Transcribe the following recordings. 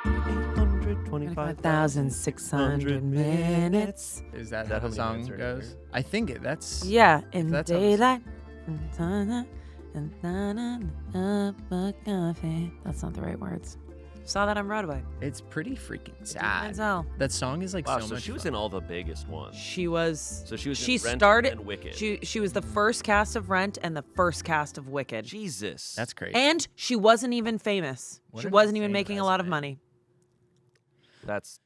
825,600 minutes. Is that how the song goes? I think that's... Yeah, in that's daylight. That's not the right words. Saw that on Broadway. It's pretty freaking sad. Denzel. That song is like Wow, so so much she was fun. in all the biggest ones. She was. So she was She in Rent started. and Wicked. She was the first cast of Rent and the first cast of Wicked. Jesus. That's crazy. And she wasn't even famous. What She an wasn't even insane making a lot of resume. money. That's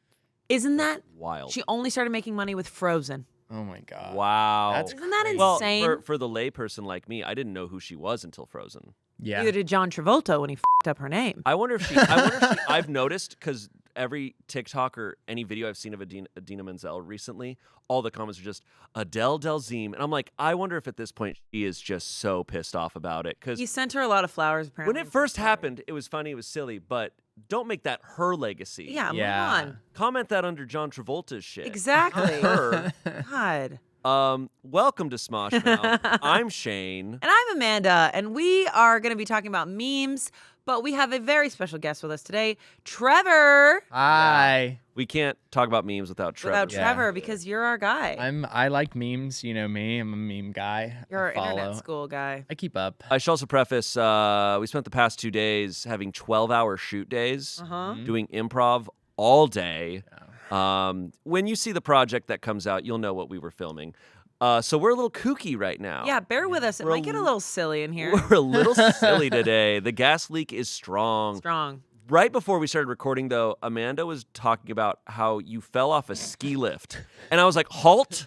Isn't that wild. She only started making money with Frozen. Oh my god. Wow. That's Isn't that crazy. well, insane? for the layperson like me, I didn't know who she was until Frozen. Yeah. Neither did John Travolta when he f***ed up her name. I wonder if she. I've noticed because every TikTok or any video I've seen of Idina Menzel recently, all the comments are just Adele Delzim, and I'm like, I wonder if at this point she is just so pissed off about it because He sent her a lot of flowers, apparently. when it first happened, it was funny, it was silly, but don't make that her legacy. Yeah, Yeah. move on. Comment that under John Travolta's shit. Exactly. Her. God. Welcome to Smosh now. I'm Shayne. And I'm Amanda, and we are going to be talking about memes, but we have a very special guest with us today, Trevor. Hi. We can't talk about memes without Trevor. Without Yeah. Trevor, because you're our guy. I like memes, you know me. I'm a meme guy. You're our I follow. internet school guy. I keep up. I should also preface, we spent the past 2 days having 12-hour shoot days, Uh-huh. doing improv all day. When you see the project that comes out, you'll know what we were filming. So we're a little kooky right now. Yeah, bear with us. It We're might get a little silly in here. We're a little silly today. The gas leak is strong. Strong. Right before we started recording, though, Amanda was talking about how you fell off a ski lift. And I was like, halt,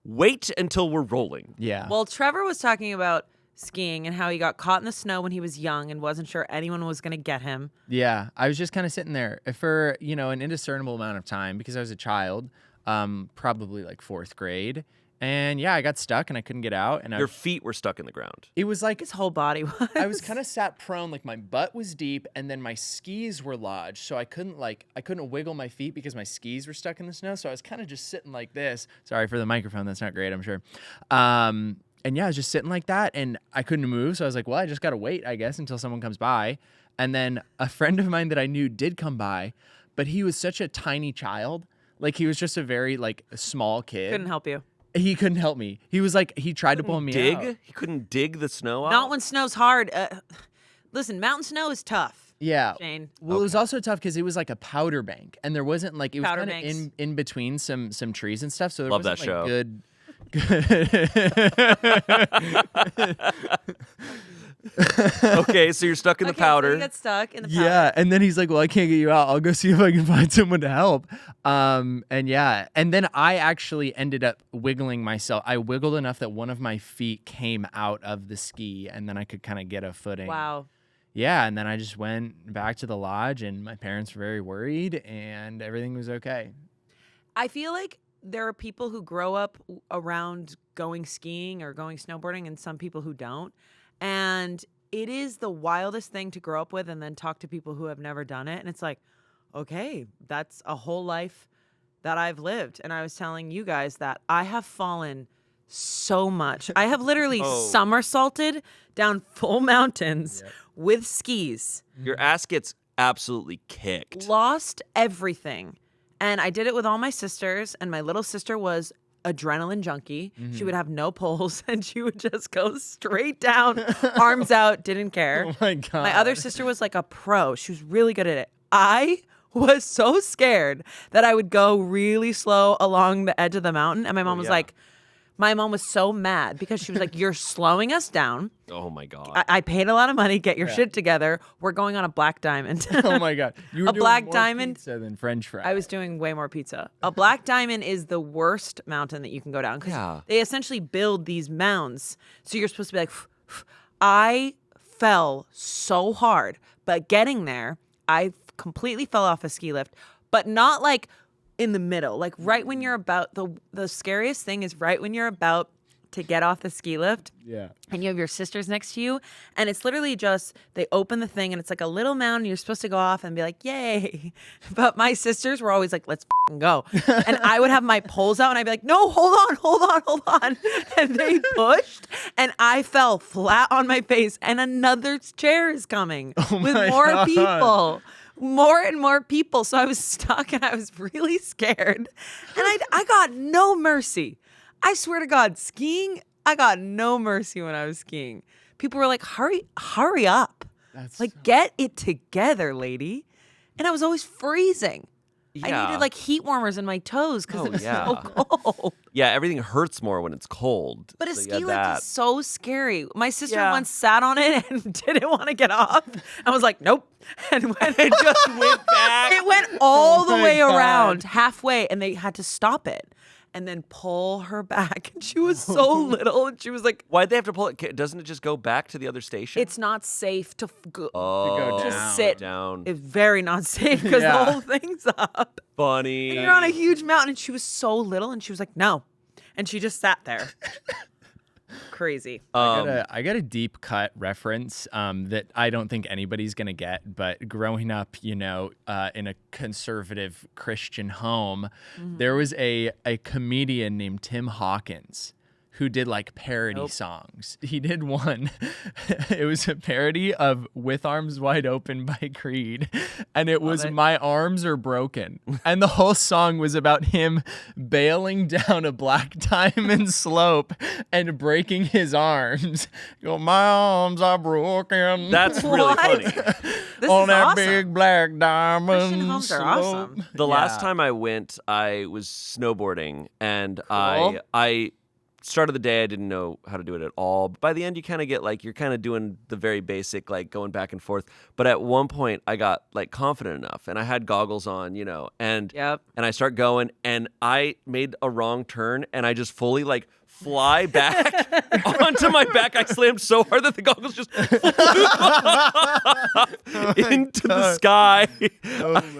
wait until we're rolling. Yeah. Well, Trevor was talking about skiing and how he got caught in the snow when he was young and wasn't sure anyone was going to get him. Yeah, I was just kind of sitting there for, an indiscernible amount of time because I was a child, probably like 4th grade. And yeah, I got stuck and I couldn't get out. And Your feet were stuck in the ground. it was like, His whole body was. I was kind of sat prone, like my butt was deep and then my skis were lodged. So I couldn't wiggle my feet because my skis were stuck in the snow. So I was kind of just sitting like this. Sorry for the microphone. That's not great, I'm sure. And yeah, I was just sitting like that and I couldn't move. So I was like, well, I just got to wait, I guess, until someone comes by. And then a friend of mine that I knew did come by, but he was such a tiny child. Like he was just a very small kid. Couldn't help you. He couldn't help me. He was like, he tried to pull me Dig? out. He couldn't dig the snow out? Not when snow's hard. Listen, mountain snow is tough, Yeah. Shayne. Well, it was also tough because it was like a powder bank, and there wasn't it was Powder kind of banks. in between some trees and stuff. So there Love wasn't that show. good. Okay, so you're stuck in the Okay, so powder. you get stuck in the powder. Yeah, and then he's like, "Well, I can't get you out. I'll go see if I can find someone to help." And then I actually ended up wiggling myself. I wiggled enough that one of my feet came out of the ski, and then I could kind of get a footing. Wow. Yeah, and then I just went back to the lodge, and my parents were very worried, and everything was okay. I feel like there are people who grow up around going skiing or going snowboarding and some people who don't. And it is the wildest thing to grow up with and then talk to people who have never done it. And it's like, okay, that's a whole life that I've lived. And I was telling you guys that I have fallen so much. I have literally somersaulted down full mountains with skis. Your ass gets absolutely kicked. Lost everything. And I did it with all my sisters, and my little sister was adrenaline junkie. She would have no poles, and she would just go straight down, arms out, didn't care. Oh my god! My other sister was like a pro. She was really good at it. I was so scared that I would go really slow along the edge of the mountain, and my mom was like, my mom was so mad because she was like, you're slowing us down. Oh my God. I paid a lot of money. Get your shit together. We're going on a black diamond. Oh my god! You were A doing black more diamond? pizza than French fries. I was doing way more pizza. A black diamond is the worst mountain that you can go down because they essentially build these mounds. So you're supposed to be like, I fell so hard, but getting there, I completely fell off a ski lift, but not like in the middle, like right when you're about the scariest thing is right when you're about to get off the ski lift. Yeah. And you have your sisters next to you. And it's literally just, they open the thing and it's like a little mound and you're supposed to go off and be like, yay. But my sisters were always like, let's go. And I would have my poles out and I'd be like, no, hold on. And they pushed and I fell flat on my face and another chair is coming with more God. people. more and more people. So I was stuck and I was really scared. And I got no mercy. I swear to God, skiing, I got no mercy when I was skiing. People were like, hurry up. Get it together, lady. And I was always freezing. Yeah. I needed like heat warmers in my toes because it was so cold. Yeah, everything hurts more when it's cold. But a So you ski had lift that. is so scary. My sister Yeah. once sat on it and didn't want to get off. I was like, nope. And It just went back. it went all the my way God. around, halfway, and they had to stop it and then pull her back. And she was so little, and she was like, Why'd they have to pull it? Doesn't it just go back to the other station? it's not safe to go. oh, Just sit. down. It's very not safe because Yeah. the whole thing's up. Funny. And you're on a huge mountain, and she was so little, and she was like, no. And she just sat there. Crazy. I got a deep cut reference that I don't think anybody's gonna get. But growing up, in a conservative Christian home, there was a comedian named Tim Hawkins who did like parody songs. He did one. It was a parody of "With Arms Wide Open" by Creed, and it was "My Arms Are Broken." And the whole song was about him bailing down a black diamond slope and breaking his arms. Go, my arms are broken. That's really What? funny. This on is that awesome. big black diamond Christian homes are slope. awesome. The last Yeah. time I went, I was snowboarding, and Cool. I started the day, I didn't know how to do it at all. But by the end, you kind of get like, you're kind of doing the very basic, like going back and forth. But at one point, I got like confident enough, and I had goggles on, and Yep. and I start going, and I made a wrong turn, and I just fully like fly back onto my back. I slammed so hard that the goggles just flew into the sky.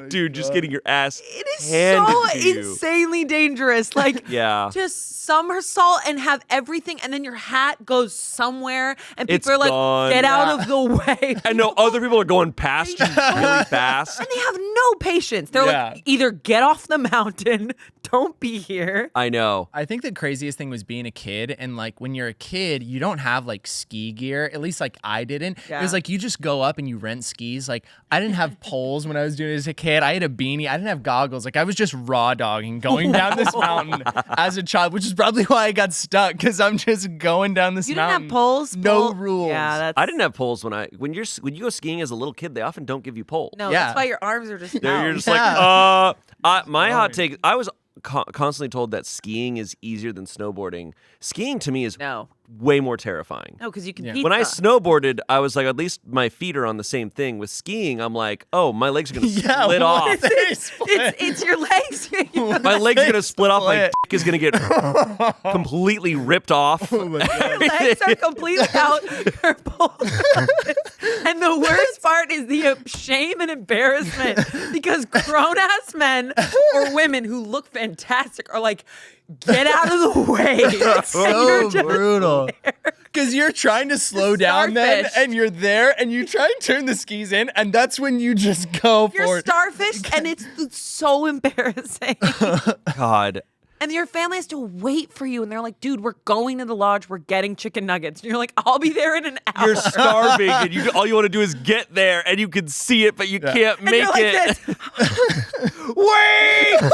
Dude, just getting your ass It is handed so to you. insanely dangerous. Like, Yeah. just somersault and have everything, and then your hat goes somewhere, and people It's are like, gone. get out of the way. I know other people are going past you really fast. And they have no patience. They're Yeah. like, either get off the mountain, don't be here. I know. I think the craziest thing was being a kid, and like when you're a kid, you don't have like ski gear. At least like I didn't. It was Yeah. like you just go up and you rent skis. Like I didn't have poles when I was doing it as a kid. I had a beanie. I didn't have goggles. Like I was just raw dogging going down this mountain as a child, which is probably why I got stuck because I'm just going down this You didn't mountain. have poles? No rules. Yeah, that's... I didn't have poles when you go skiing as a little kid, they often don't give you poles. No, Yeah. that's why your arms are just You're out. just Yeah. like, my hot take, I was constantly told that skiing is easier than snowboarding. Skiing to me is No. way more terrifying. No, because you can Yeah. pizza. When I snowboarded, I was like, at least my feet are on the same thing. With skiing, I'm like, oh, my legs are going to Yeah, split what off. is it? it's your legs. My legs are going to split off. My Split. dick is going to get completely ripped off. Your legs are completely out. Your balls are- and the worst part is the shame and embarrassment because grown-ass men or women who look fantastic are like, get out of the way. And you're So just brutal. Because you're trying to slow down then, starfish. and you're there, and you try and turn the skis in, and that's when you just go for You're it. starfish, and it's so embarrassing. God. And your family has to wait for you, and they're like, dude, we're going to the lodge. We're getting chicken nuggets. And you're like, I'll be there in an hour. You're starving, and all you want to do is get there, and you can see it, but you can't and make you're like it. this. Wait!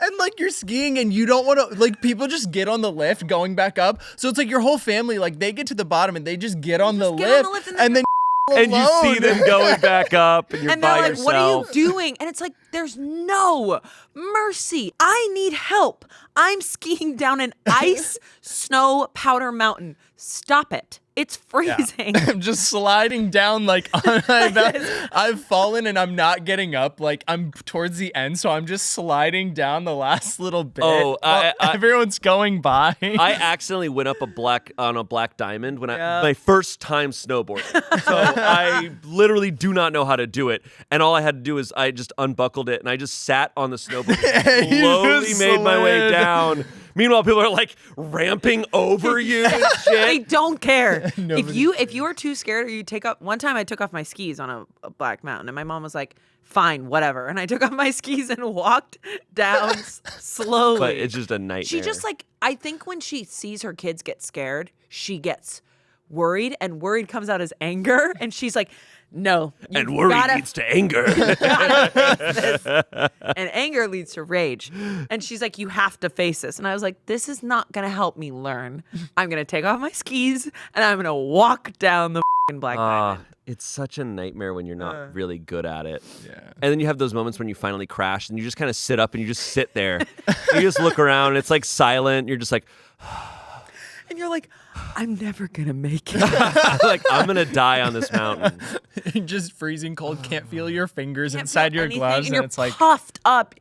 And like you're skiing and you don't want to, like, people just get on the lift going back up. So it's like your whole family, like they get to the bottom and they just get on the get on lift, the lift and then And you see them going back up, and you're And by they're like, yourself. what are you doing? And it's like, there's no mercy. I need help. I'm skiing down an ice snow powder mountain. Stop it. It's freezing. I'm just sliding down like on my back. I've fallen and I'm not getting up. Like I'm towards the end, so I'm just sliding down the last little bit. Oh, while everyone's going by. I accidentally went up on a black diamond when Yeah. my first time snowboarding. So I literally do not know how to do it. And all I had to do is I just unbuckled it and I just sat on the snowboard and You slowly just made my way slid. down. Meanwhile, people are like ramping over you and They shit. don't care. Nobody if you are too scared or you take off, one time I took off my skis on a black mountain and my mom was like, fine, whatever. And I took off my skis and walked down slowly. But it's just a nightmare. She just like, I think when she sees her kids get scared, she gets worried, and worried comes out as anger. And she's like, no. And worry leads to anger. And anger leads to rage. And she's like, you have to face this. And I was like, this is not going to help me learn. I'm going to take off my skis and I'm going to walk down the Black Diamond. It's such a nightmare when you're not really good at it. Yeah. And then you have those moments when you finally crash and you just kind of sit up and you just sit there. You just look around and it's like silent. You're just like... And you're like, I'm never going to make it. like, I'm going to die on this mountain. Just freezing cold, can't feel your fingers Can't inside feel your anything, gloves, and and you're it's like puffed up.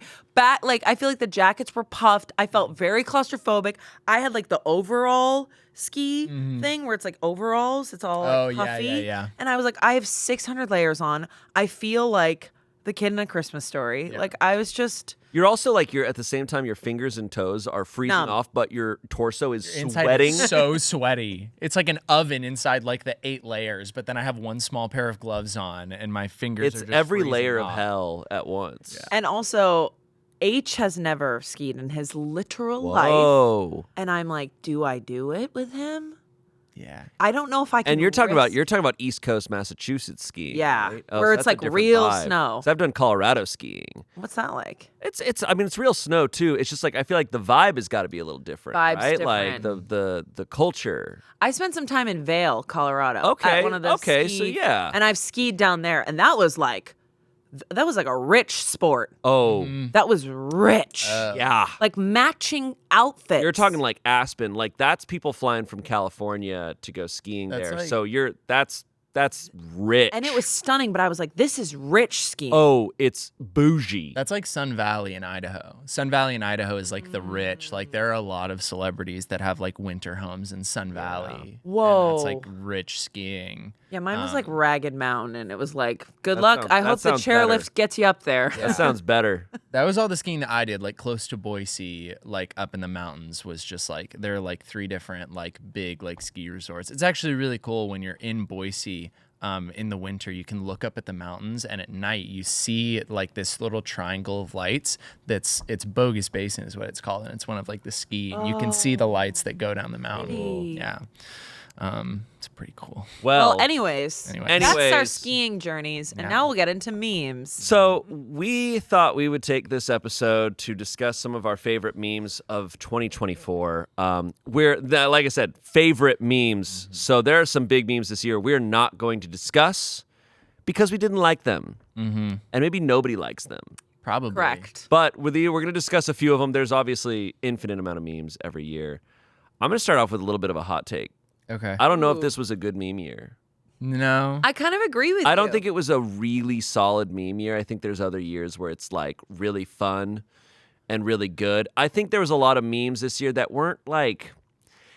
Like I feel like the jackets were puffed. I felt very claustrophobic. I had like the overall ski thing where it's like overalls. It's all like, puffy. yeah. And I was like, I have 600 layers on. I feel like the kid in A Christmas Story. Yeah. Like I was just... You're also like, you're at the same time, your fingers and toes are freezing Numb. off, but your torso is inside sweating. is so sweaty. It's like an oven inside like the 8 layers, but then I have one small pair of gloves on and my fingers It's are just every freezing layer off. of hell at once. Yeah. And also, H has never skied in his literal life. Whoa. And I'm like, do I do it with him? Yeah. I don't know if I can. And you're talking risk- about East Coast Massachusetts skiing. Yeah, right? Oh, where so it's that's a like different real vibe. snow. So I've done Colorado skiing. What's that like? It's I mean it's real snow too. It's just like I feel like the vibe has got to be a little different, Vibe's right? Like different. the culture. I spent some time in Vail, Colorado. Okay, At one of the okay, so yeah. And I've skied down there, and that was like a rich sport. Oh, That was rich. yeah. Like matching outfits. You're talking like Aspen, like that's people flying from California to go skiing That's there. like- So that's rich. And it was stunning, but I was like, this is rich skiing. Oh, it's bougie. That's like Sun Valley in Idaho. Sun Valley in Idaho is like the rich. Like there are a lot of celebrities that have like winter homes in Sun Valley. Whoa. And that's like rich skiing. Yeah, mine was like Ragged Mountain, and it was like, good That luck. sounds- I that hope the sounds better. chairlift gets you up there. That sounds better. That was all the skiing that I did, like close to Boise, like up in the mountains was just like, there are like 3 different like big like ski resorts. It's actually really cool when you're in Boise. In the winter, you can look up at the mountains, and at night you see like this little triangle of lights. It's Bogus Basin is what it's called, and it's one of like the ski. You can see the lights that go down the mountain. Pretty. Yeah, it's pretty cool. Well, anyways, Anyways. that's our Anyways. skiing journeys, and Yeah. now we'll get into memes. So we thought we would take this episode to discuss some of our favorite memes of 2024. Like I said, favorite memes. So there are some big memes this year we're not going to discuss because we didn't like them, and maybe nobody likes them. Probably. Correct. But we're going to discuss a few of them. There's obviously infinite amount of memes every year. I'm going to start off with a little bit of a hot take. Okay. I don't know if Ooh. this was a good meme year. No. I kind of agree with you. I don't think it was a really solid meme year. I think there's other years where it's like really fun and really good. I think there was a lot of memes this year that weren't like,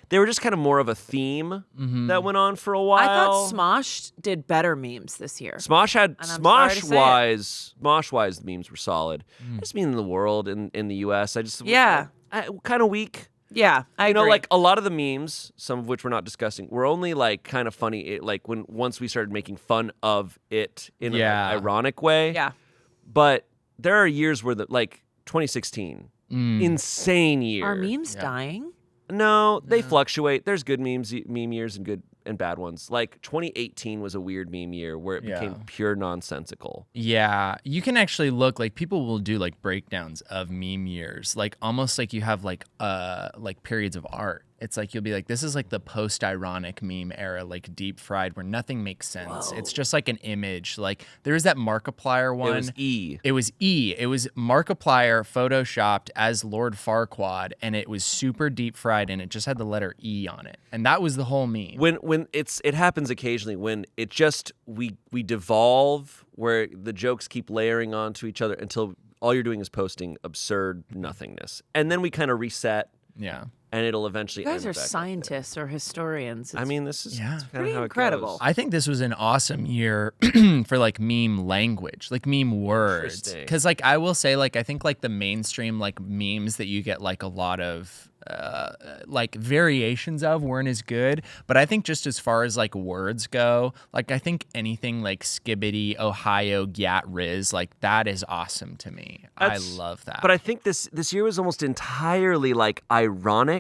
they were just kind of more of a theme that went on for a while. I thought Smosh did better memes this year. Smosh had And I'm sorry to say it. Smosh-wise, the memes were solid. I just mean in the world, in the U.S. Yeah. Kind of weak. Yeah, I You know, agree. like a lot of the memes, some of which we're not discussing, were only like kind of funny. Like once we started making fun of it in an ironic way. yeah. But there are years where like 2016, insane year. Are memes dying? No, they fluctuate. There's good meme years and good and bad ones. Like 2018 was a weird meme year where it became pure nonsensical. Yeah, you can actually look like people will do like breakdowns of meme years, like almost like you have like periods of art. It's like you'll be like, this is like the post-ironic meme era, like deep fried, where nothing makes sense. It's just like an image. Like there is that Markiplier one. It was E. It was E. It was Markiplier photoshopped as Lord Farquaad, and it was super deep fried, and it just had the letter E on it, and that was the whole meme. When it happens occasionally when it just we devolve where the jokes keep layering onto each other until all you're doing is posting absurd nothingness, and then we kind of reset. Yeah. And it'll eventually You guys end are back up scientists or historians. there. I mean, this is Yeah. it's kinda Pretty how it incredible. goes. I think this was an awesome year for like meme language, like meme words. Interesting. Because like I will say, like I think like the mainstream like memes that you get like a lot of like variations of weren't as good. But I think just as far as like words go, like I think anything like skibbity, Ohio, Gat Riz, like that is awesome to me. That's- I love that. But I think this year was almost entirely like ironic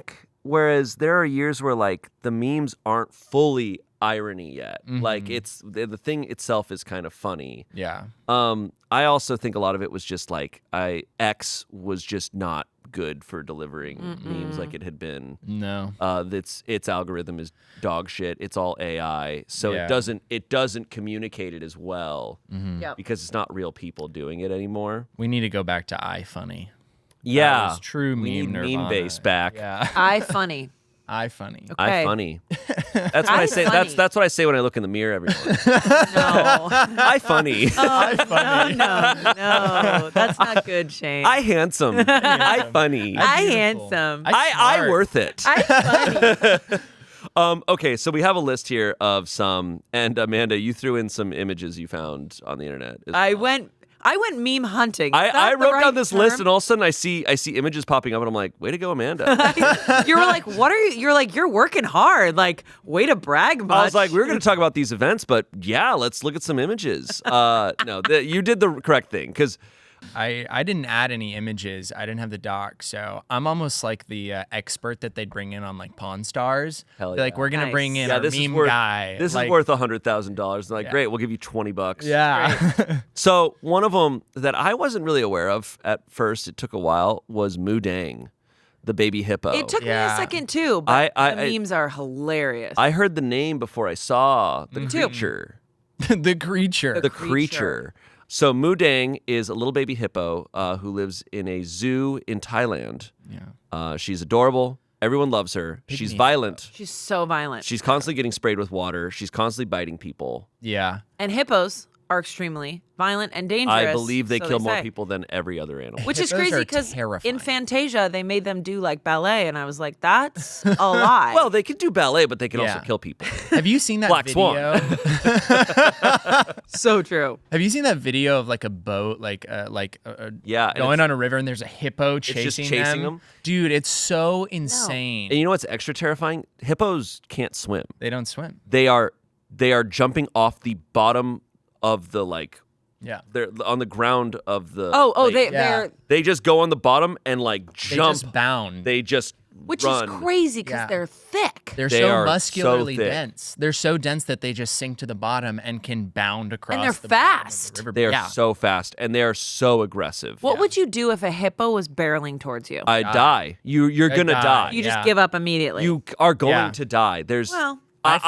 whereas there are years where like the memes aren't fully irony yet. Like it's the thing itself is kind of funny. Yeah. I also think a lot of it was just like X was just not good for delivering memes like it had been. No. Its algorithm is dog shit. It's all AI, so Yeah. it doesn't communicate it as well Yep. because it's not real people doing it anymore. We need to go back to iFunny. Yeah, That was true we meme need nirvana. meme base back. Yeah. I funny. iFunny. Okay. I funny. That's what I say. funny. That's what I say when I look in the mirror every morning. No. I funny. iFunny. No, that's not good, Shayne. I handsome. I funny. I beautiful. handsome. I smart. worth it. I funny. Okay, so we have a list here of some, and Amanda, you threw in some images you found on the internet. as I well. went meme hunting. Is I that the wrote right down this list, term? and all of a sudden I see images popping up, and I'm like, "Way to go, Amanda!" You were like, "What are you?" You're like, "You're working hard." Like, way to brag much. I was like, "We were going to talk about these events, but yeah, let's look at some images." No, you did the correct thing because I didn't add any images. I didn't have the doc, so I'm almost like the expert that they'd bring in on like Pawn Stars. Hell They're like, yeah. we're gonna bring in Nice. our this is meme worth guy. this like, is worth $100,000. Like, Yeah. great, we'll give you $20. Yeah. So one of them that I wasn't really aware of at first, it took a while, was Mudang, the baby hippo. it took me a Yeah. second too, but I- the memes are hilarious. I heard the name before I saw the too. creature. the creature. The creature. So Mudang is a little baby hippo who lives in a zoo in Thailand. Yeah. She's adorable. Everyone loves her. She's Pygmy violent. She's so violent. She's constantly getting sprayed with water. She's constantly biting people. Yeah. And hippos are extremely violent and dangerous. I believe they so kill more say. people than every other animal. Which is Hippos crazy are because in terrifying. Fantasia they made them do like ballet, and I was like, that's a lie. Well, they can do ballet, but they can also Yeah. kill people. Have you seen that Black Swan. video? so true. Have you seen that video of like a boat, Yeah, and going it's- on a river and there's a hippo chasing, just chasing them? Dude, it's so insane. And you know what's extra terrifying? Hippos can't swim. They don't swim. They are jumping off the bottom of the Yeah. they're on the ground of the Oh, lake. They just go on the bottom and like They jump. just bound. They just Which run. is crazy because Yeah. they're thick. They're They so are so muscularly thick. dense. They're so dense that they just sink to the bottom and can bound across. they're the bottom of the fast. river. They are yeah. so fast and they are so aggressive. What would you do if a hippo was barreling towards you? I die. You're I gonna die. die. You just yeah. give up immediately. You are going Yeah. to die. There's Well, I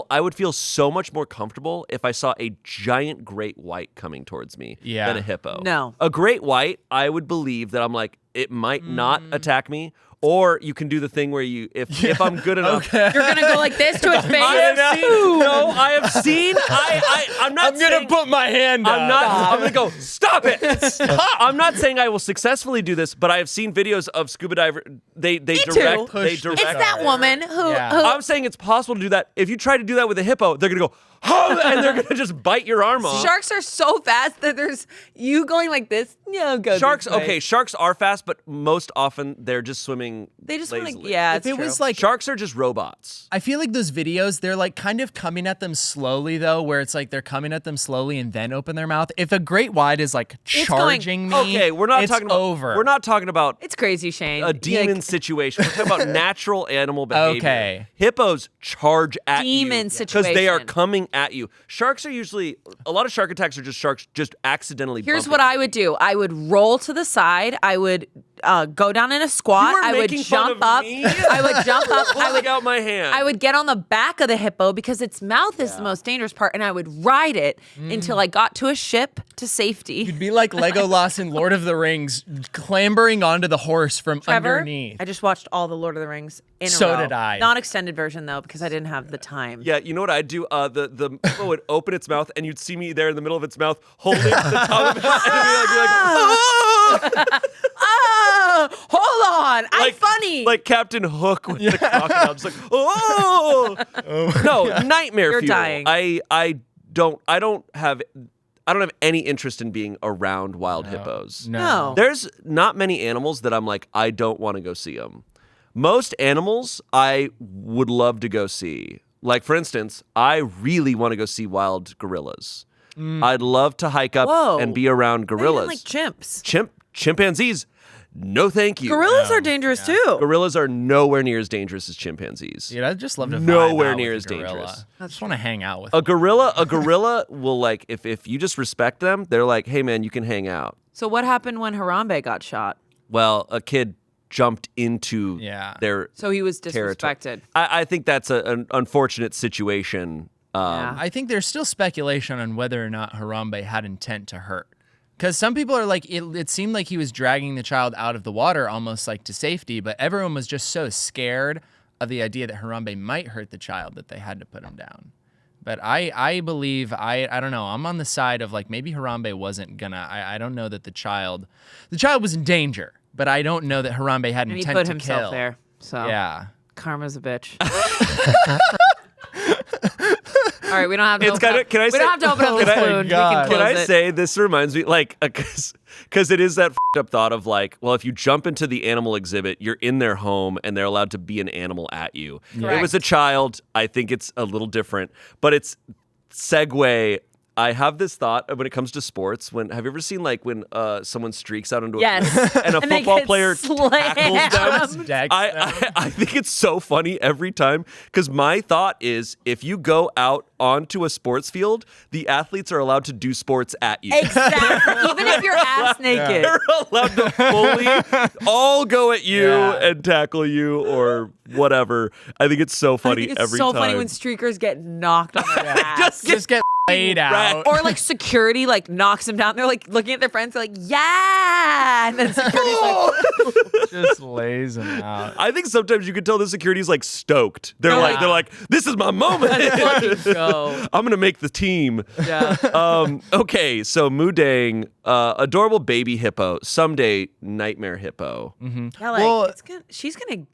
I would feel so much more comfortable if I saw a giant great white coming towards me Yeah. than a hippo. No. A great white, I would believe that I'm like, it might not attack me. Or you can do the thing where you, if I'm good enough. Okay. you're gonna go like this to its face. I have seen. No, I have seen. I'm not. I'm gonna saying, put my hand up. I'm not. I'm gonna go. Stop it. Stop. I'm not saying I will successfully do this, but I have seen videos of scuba diver. They too. direct. They Push the direct. It's that woman who Yeah. I'm saying it's possible to do that. If you try to do that with a hippo, they're gonna go, oh, and they're gonna just bite your arm off. Sharks are so fast that there's you going like this. Yeah, go. Sharks, this way. okay, sharks are fast, but most often they're just swimming. They just want lazily. to. Yeah, If it's it true. was like Sharks are just robots. I feel like those videos, they're like kind of coming at them slowly though, where it's like they're coming at them slowly and then open their mouth. If a great white is like It's charging me, Okay, we're not it's talking about. over. We're not talking about it's crazy, Shayne. a demon situation. We're talking about natural animal behavior. Okay. Hippos charge at you Demon because they are situation. coming at you. Sharks are usually a lot of shark attacks are just sharks just accidentally. Here's bumping. what I would do. I would roll to the side. I would go down in a squat. You are I would making fun jump of up. me? I would jump up. I Holding would out my hand. I would get on the back of the hippo because its mouth is the most dangerous part, and I would ride it until I got to a ship to safety. You'd be like Legolas in Lord of the Rings, clambering onto the horse from Trevor, underneath. I just watched all the Lord of the Rings in a So row. did I. Not extended version though, because I didn't have the time. Yeah, you know what I'd do? The hippo would open its mouth, and you'd see me there in the middle of its mouth, holding the top of it, and be like, "Oh!" Oh, hold on! I'm funny. like Captain Hook with the crocodile, just like, oh, no, nightmare You're fuel. dying. I don't have any interest in being around wild hippos. no. There's not many animals that I'm like, I don't want to go see them. Most animals I would love to go see. Like, for instance, I really want to go see wild gorillas. I'd love to hike up Whoa. and be around Not even gorillas. like chimps. Chimpanzees, no thank you. Gorillas are dangerous too. Gorillas are nowhere near as dangerous as chimpanzees. Dude, I'd just love to Nowhere vibe out near with as a gorilla. dangerous. I just want to hang out with A gorilla will like if you just respect them, they're like, hey man, you can hang out. So what happened when Harambe got shot? Well, a kid jumped into their So he was territory. disrespected. I think that's an unfortunate situation. Yeah. I think there's still speculation on whether or not Harambe had intent to hurt. Because some people are like, it seemed like he was dragging the child out of the water almost like to safety, but everyone was just so scared of the idea that Harambe might hurt the child that they had to put him down. But I believe, I don't know, I'm on the side of like maybe Harambe wasn't gonna, I don't know that the child was in danger, but I don't know that Harambe had And he intent put to himself kill. there. So Yeah. karma's a bitch. All right, we don't have to. It's kinda- can I we say- don't have to open up this Oh my wound. We God. can close Can I it. say this reminds me, like, because it is that f***ed up thought of like, well, if you jump into the animal exhibit, you're in their home and they're allowed to be an animal at you. It was a child. I think it's a little different, but it's segue. I have this thought when it comes to sports. Have you ever seen like when someone streaks out into a Yes. cliff and a And they football get player slammed. tackles them? Decks them. I think it's so funny every time because my thought is if you go out onto a sports field, the athletes are allowed to do sports at you. Exactly. Even if you're ass naked. They're allowed to fully all go at you and tackle you or whatever. I think it's so I funny think it's every so time. funny when streakers get knocked on their ass. Just get laid out. Or like security like knocks them down. They're like looking at their friends. They're like, yeah. And then security's like, Just lays him out. I think sometimes you can tell the security's like stoked. They're Yeah. like, this is my moment. fucking go. I'm gonna make the team. Yeah. Okay, so Mudang, adorable baby hippo, someday nightmare hippo. Yeah, like Well- she's gonna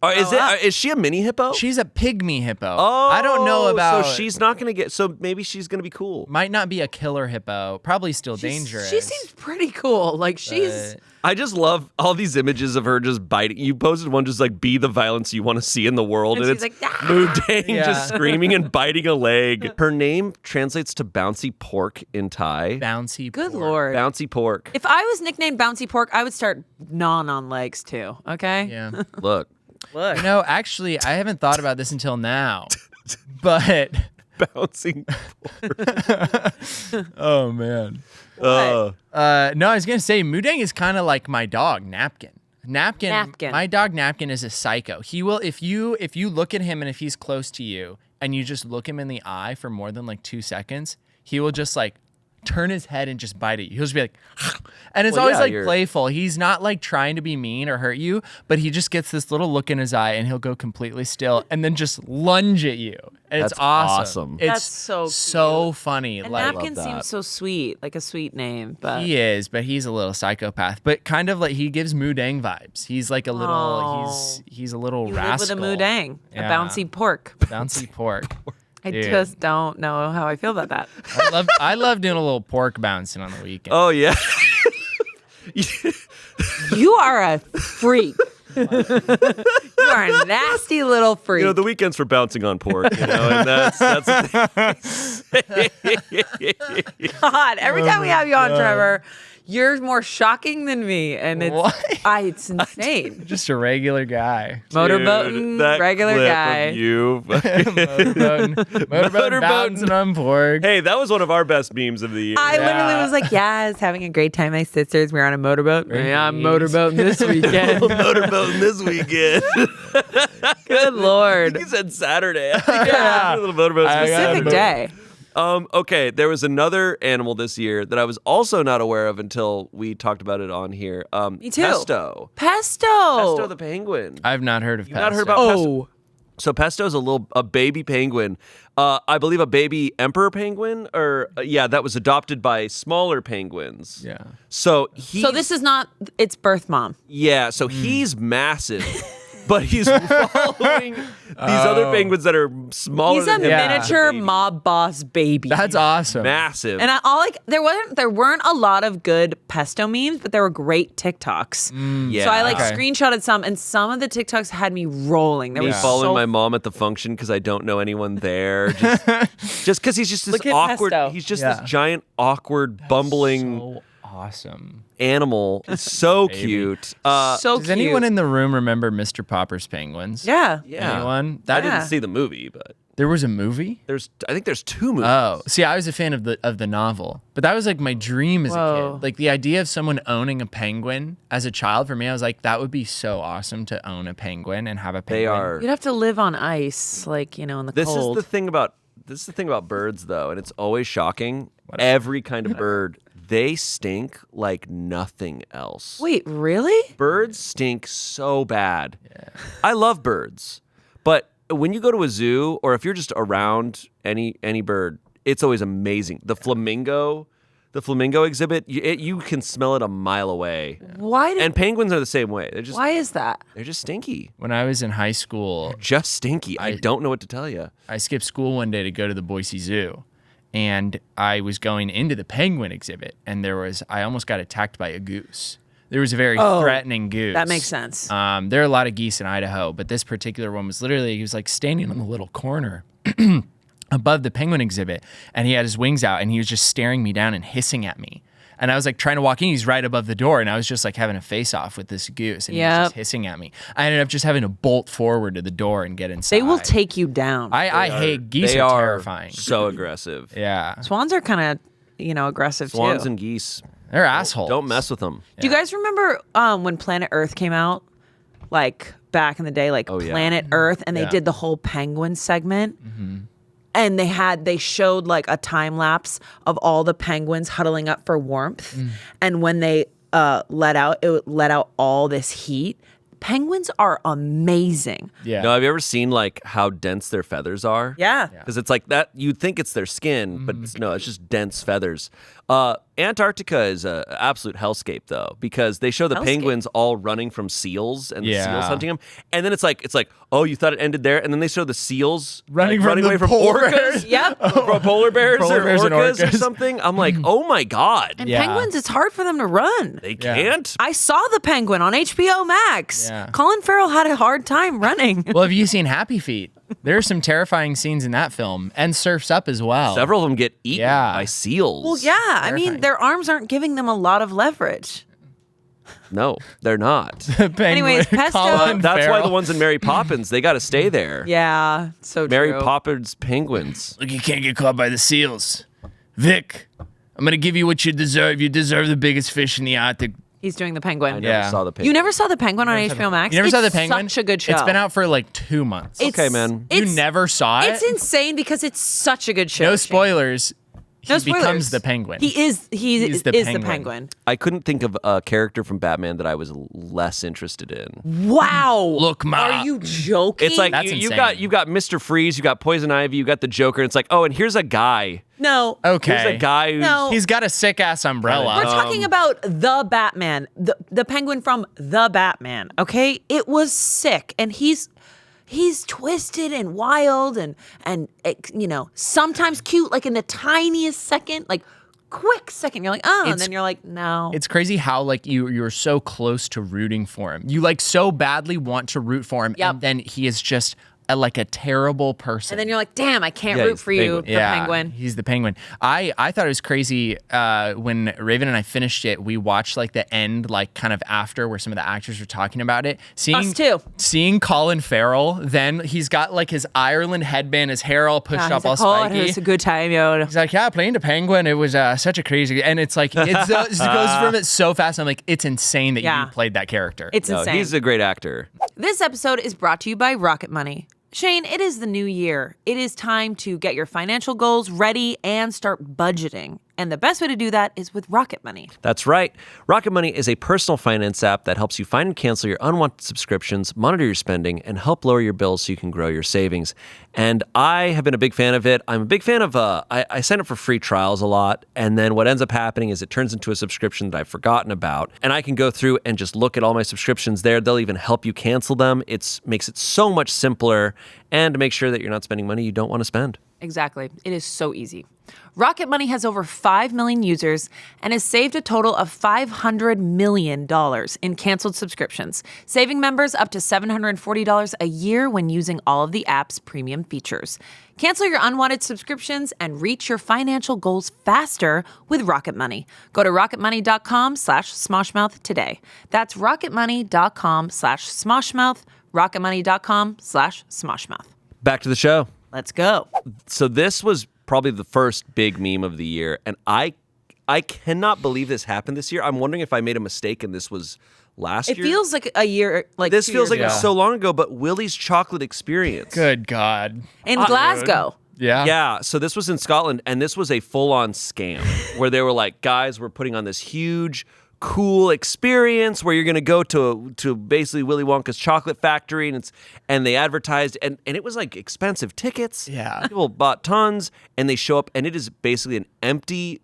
Is she a mini hippo? She's a pygmy hippo. Oh, I don't know about. So she's not gonna get. So maybe she's gonna be cool. might not be a killer hippo. Probably still dangerous. She seems pretty cool. Like she's I just love all these images of her just biting. You posted one just like be the violence you want to see in the world, And and, she's it's like, "Ah!" Mudang Yeah. just screaming and biting a leg. Her name translates to bouncy pork in Thai. bouncy. good pork. lord. Bouncy pork. If I was nicknamed Bouncy Pork, I would start gnawing on legs too. Okay. Yeah. Look, Look. You know, actually, I haven't thought about this until now. But bouncing. oh man. Uh, No, I was gonna say Mudang is kind of like my dog, Napkin. Napkin. My dog Napkin is a psycho. He will if you look at him and if he's close to you and you just look him in the eye for more than like 2 seconds, he will just like turn his head and just bite at you. He'll just be like, and it's Well, always yeah, like you're- playful. He's not like trying to be mean or hurt you, but he just gets this little look in his eye and he'll go completely still and then just lunge at you. And it's That's awesome. awesome. It's That's so so funny. And like Napkin that. seems so sweet, like a sweet name. But he is, but he's a little psychopath. But kind of like he gives Mudang vibes. He's like a little. Oh. He's a little you rascal. live with a Mudang, Yeah. a bouncy pork. Bouncy pork. I Dude. just don't know how I feel about that. I love doing a little pork bouncing on the weekend. oh yeah. You are a freak. You are a nasty little freak. You know, the weekend's for bouncing on pork, you know, and that's the thing. God, every time we have you on, Trevor, you're more shocking than me, and it's What? it's insane. Just a regular guy. Motorboating, Dude, that regular clip guy. of you. Motorboating bouncing on pork. Hey, that was one of our best memes of the year. I literally Yeah. was like, yeah, I was having a great time. My sisters, we were on a motorboat. Yeah, I'm motorboating this weekend. Motorboating this weekend. Good Lord. He said Saturday. Yeah. A little motorboat. I got Specific it. day. Okay, there was another animal this year that I was also not aware of until we talked about it on here. Me too. Pesto. Pesto. Pesto the penguin. I've not heard of You've not heard Pesto. about Pesto? So Pesto's a baby penguin. I believe a baby emperor penguin, or that was adopted by smaller penguins. Yeah. So So this is not its birth mom. Yeah, so he's massive, but he's following these other penguins that are smaller He's a than him. Yeah. miniature Baby. mob boss baby. That's awesome. Massive. And there weren't a lot of good pesto memes, but there were great TikToks. yeah. So I Okay. screenshotted some, and some of the TikToks had me rolling. They Me were following so my mom at the function because I don't know anyone there. Just because he's just this Look at awkward. Pesto. He's just Yeah. this giant, awkward, bumbling. So awesome. animal. It's so Baby. cute. So Does cute. anyone in the room remember Mr. Popper's Penguins? Yeah. yeah. Anyone? I That didn't Yeah. see the movie, but there was a movie? I think there's 2 movies. Oh, see, I was a fan of the novel, but that was like my dream as a Whoa. kid. Like the idea of someone owning a penguin as a child for me, I was like, that would be so awesome to own a penguin and have a penguin. They are. You'd have to live on ice, like, in the This cold. is the thing about birds, though, and it's always shocking. Every kind of bird, they stink like nothing else. Wait, really? Birds stink so bad. Yeah. I love birds, but when you go to a zoo or if you're just around any bird, it's always amazing. The flamingo exhibit, you can smell it a mile away. Why did? And penguins are the same way. Why is that? They're just stinky. When I was in high school, Just stinky. I don't know what to tell you. I skipped school one day to go to the Boise Zoo, and I was going into the penguin exhibit, and I almost got attacked by a goose. There was a very threatening goose. That makes sense. There are a lot of geese in Idaho, but this particular one was literally, he was like standing on the little corner above the penguin exhibit, and he had his wings out, and he was just staring me down and hissing at me. And I was like trying to walk in, he's right above the door, and I was just like having a face off with this goose, and he was just hissing at me. I ended up just having to bolt forward to the door and get inside. They will take you down. I hate geese. They are are terrifying. so aggressive. Yeah, Swans are kind of, aggressive Swans too. and geese. they're assholes. Don't mess with them. Do you guys remember when Planet Earth came out? Like back in the day, like yeah. Planet Earth, and they Yeah. did the whole penguin segment. And they showed like a time lapse of all the penguins huddling up for warmth. And when they it let out all this heat. Penguins are amazing. Yeah. No, have you ever seen like how dense their feathers are? Yeah. Because it's like that. You'd think it's their skin, but it's just dense feathers. Antarctica is an absolute hellscape, though, because they show the Hellscape. penguins all running from seals and the Yeah. seals hunting them, and then it's like, oh, you thought it ended there, and then they show the seals Running like, from away the from polar orcas, bears. Yep. from polar bears, Polar or bears and orcas or orcas. something. I'm like, oh my god, And Yeah. penguins, it's hard for them to run. they Yeah. can't. I saw the penguin on HBO Max. Yeah. Colin Farrell had a hard time running. Well, have you seen Happy Feet? There are some terrifying scenes in that film, and Surf's Up as well. Several of them get eaten Yeah. by seals. Well, yeah. I mean, Terrifying. their arms aren't giving them a lot of leverage. No, they're not. Penguin, Anyways, Pesto- Colin That's why the Farrell. ones in Mary Poppins, they got to stay there. Yeah, so Mary true. Poppins penguins. Look, you can't get caught by the seals. Vic, I'm gonna give you what you deserve. You deserve the biggest fish in the Arctic. He's doing the penguin. I never Yeah. saw the penguin. You never saw the penguin on HBO Max? You never it's saw the penguin? Such a good show. It's been out for like 2 months. Okay, man. You it's- never saw it? It's insane because it's such a good show. No Shane. spoilers. No He becomes spoilers. the penguin. He is the penguin. penguin. I couldn't think of a character from Batman that I was less interested in. Wow. Look, Ma. Are you joking? It's like That's you insane. got Mr. Freeze, you got Poison Ivy, you got the Joker. And it's like, oh, and here's a guy. no. Okay. Here's a guy who's No. He's got a sick ass umbrella. We're talking about the Batman, the penguin from the Batman. Okay, it was sick, and he's twisted and wild and sometimes cute, like in the tiniest second, like quick second. You're like, oh, and It's- then you're like, no. It's crazy how like you're so close to rooting for him. You like so badly want to root for him, Yep. and then he is just like a terrible person. And then you're like, damn, I can't Yeah, root he's for the you, penguin. the yeah, penguin. He's the penguin. I thought it was crazy when Raven and I finished it. We watched like the end, like kind of after where some of the actors were talking about it. Us too. Seeing Colin Farrell, then he's got like his Ireland headband, his hair all pushed Yeah, up, he's all like, oh, spiky. it was a good time, yo. He's like, yeah, playing the penguin. It was such a crazy, and it's like it goes from it so fast. I'm like, it's insane that Yeah. you played that character. It's no, insane. he's a great actor. This episode is brought to you by Rocket Money. Shayne, it is the new year. It is time to get your financial goals ready and start budgeting. And the best way to do that is with Rocket Money. That's right. Rocket Money is a personal finance app that helps you find and cancel your unwanted subscriptions, monitor your spending, and help lower your bills so you can grow your savings. And I have been a big fan of it. I'm a big fan of, I sign up for free trials a lot. And then what ends up happening is it turns into a subscription that I've forgotten about. And I can go through and just look at all my subscriptions there. They'll even help you cancel them. It makes it so much simpler and to make sure that you're not spending money you don't want to spend. Exactly. It is so easy. Rocket Money has over 5 million users and has saved a total of $500 million in canceled subscriptions, saving members up to $740 a year when using all of the app's premium features. Cancel your unwanted subscriptions and reach your financial goals faster with Rocket Money. Go to rocketmoney.com/Smoshmouth today. That's rocketmoney.com/Smoshmouth, rocketmoney.com/Smoshmouth. Back to the show. Let's go. So this was probably the first big meme of the year, and I cannot believe this happened this year. I'm wondering if I made a mistake and this was last year. It feels like a year, like this 2 feels years like ago. so long ago, but Willie's chocolate experience. Good God. In Glasgow. Yeah. Yeah, so this was in Scotland, and this was a full-on scam where they were like, guys, we're putting on this huge, cool experience where you're going to go to basically Willy Wonka's chocolate factory, and they advertised, and it was like expensive tickets. Yeah. People bought tons, and they show up, and it is basically an empty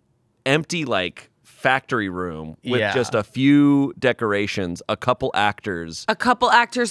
like factory room with just a few decorations, a couple actors.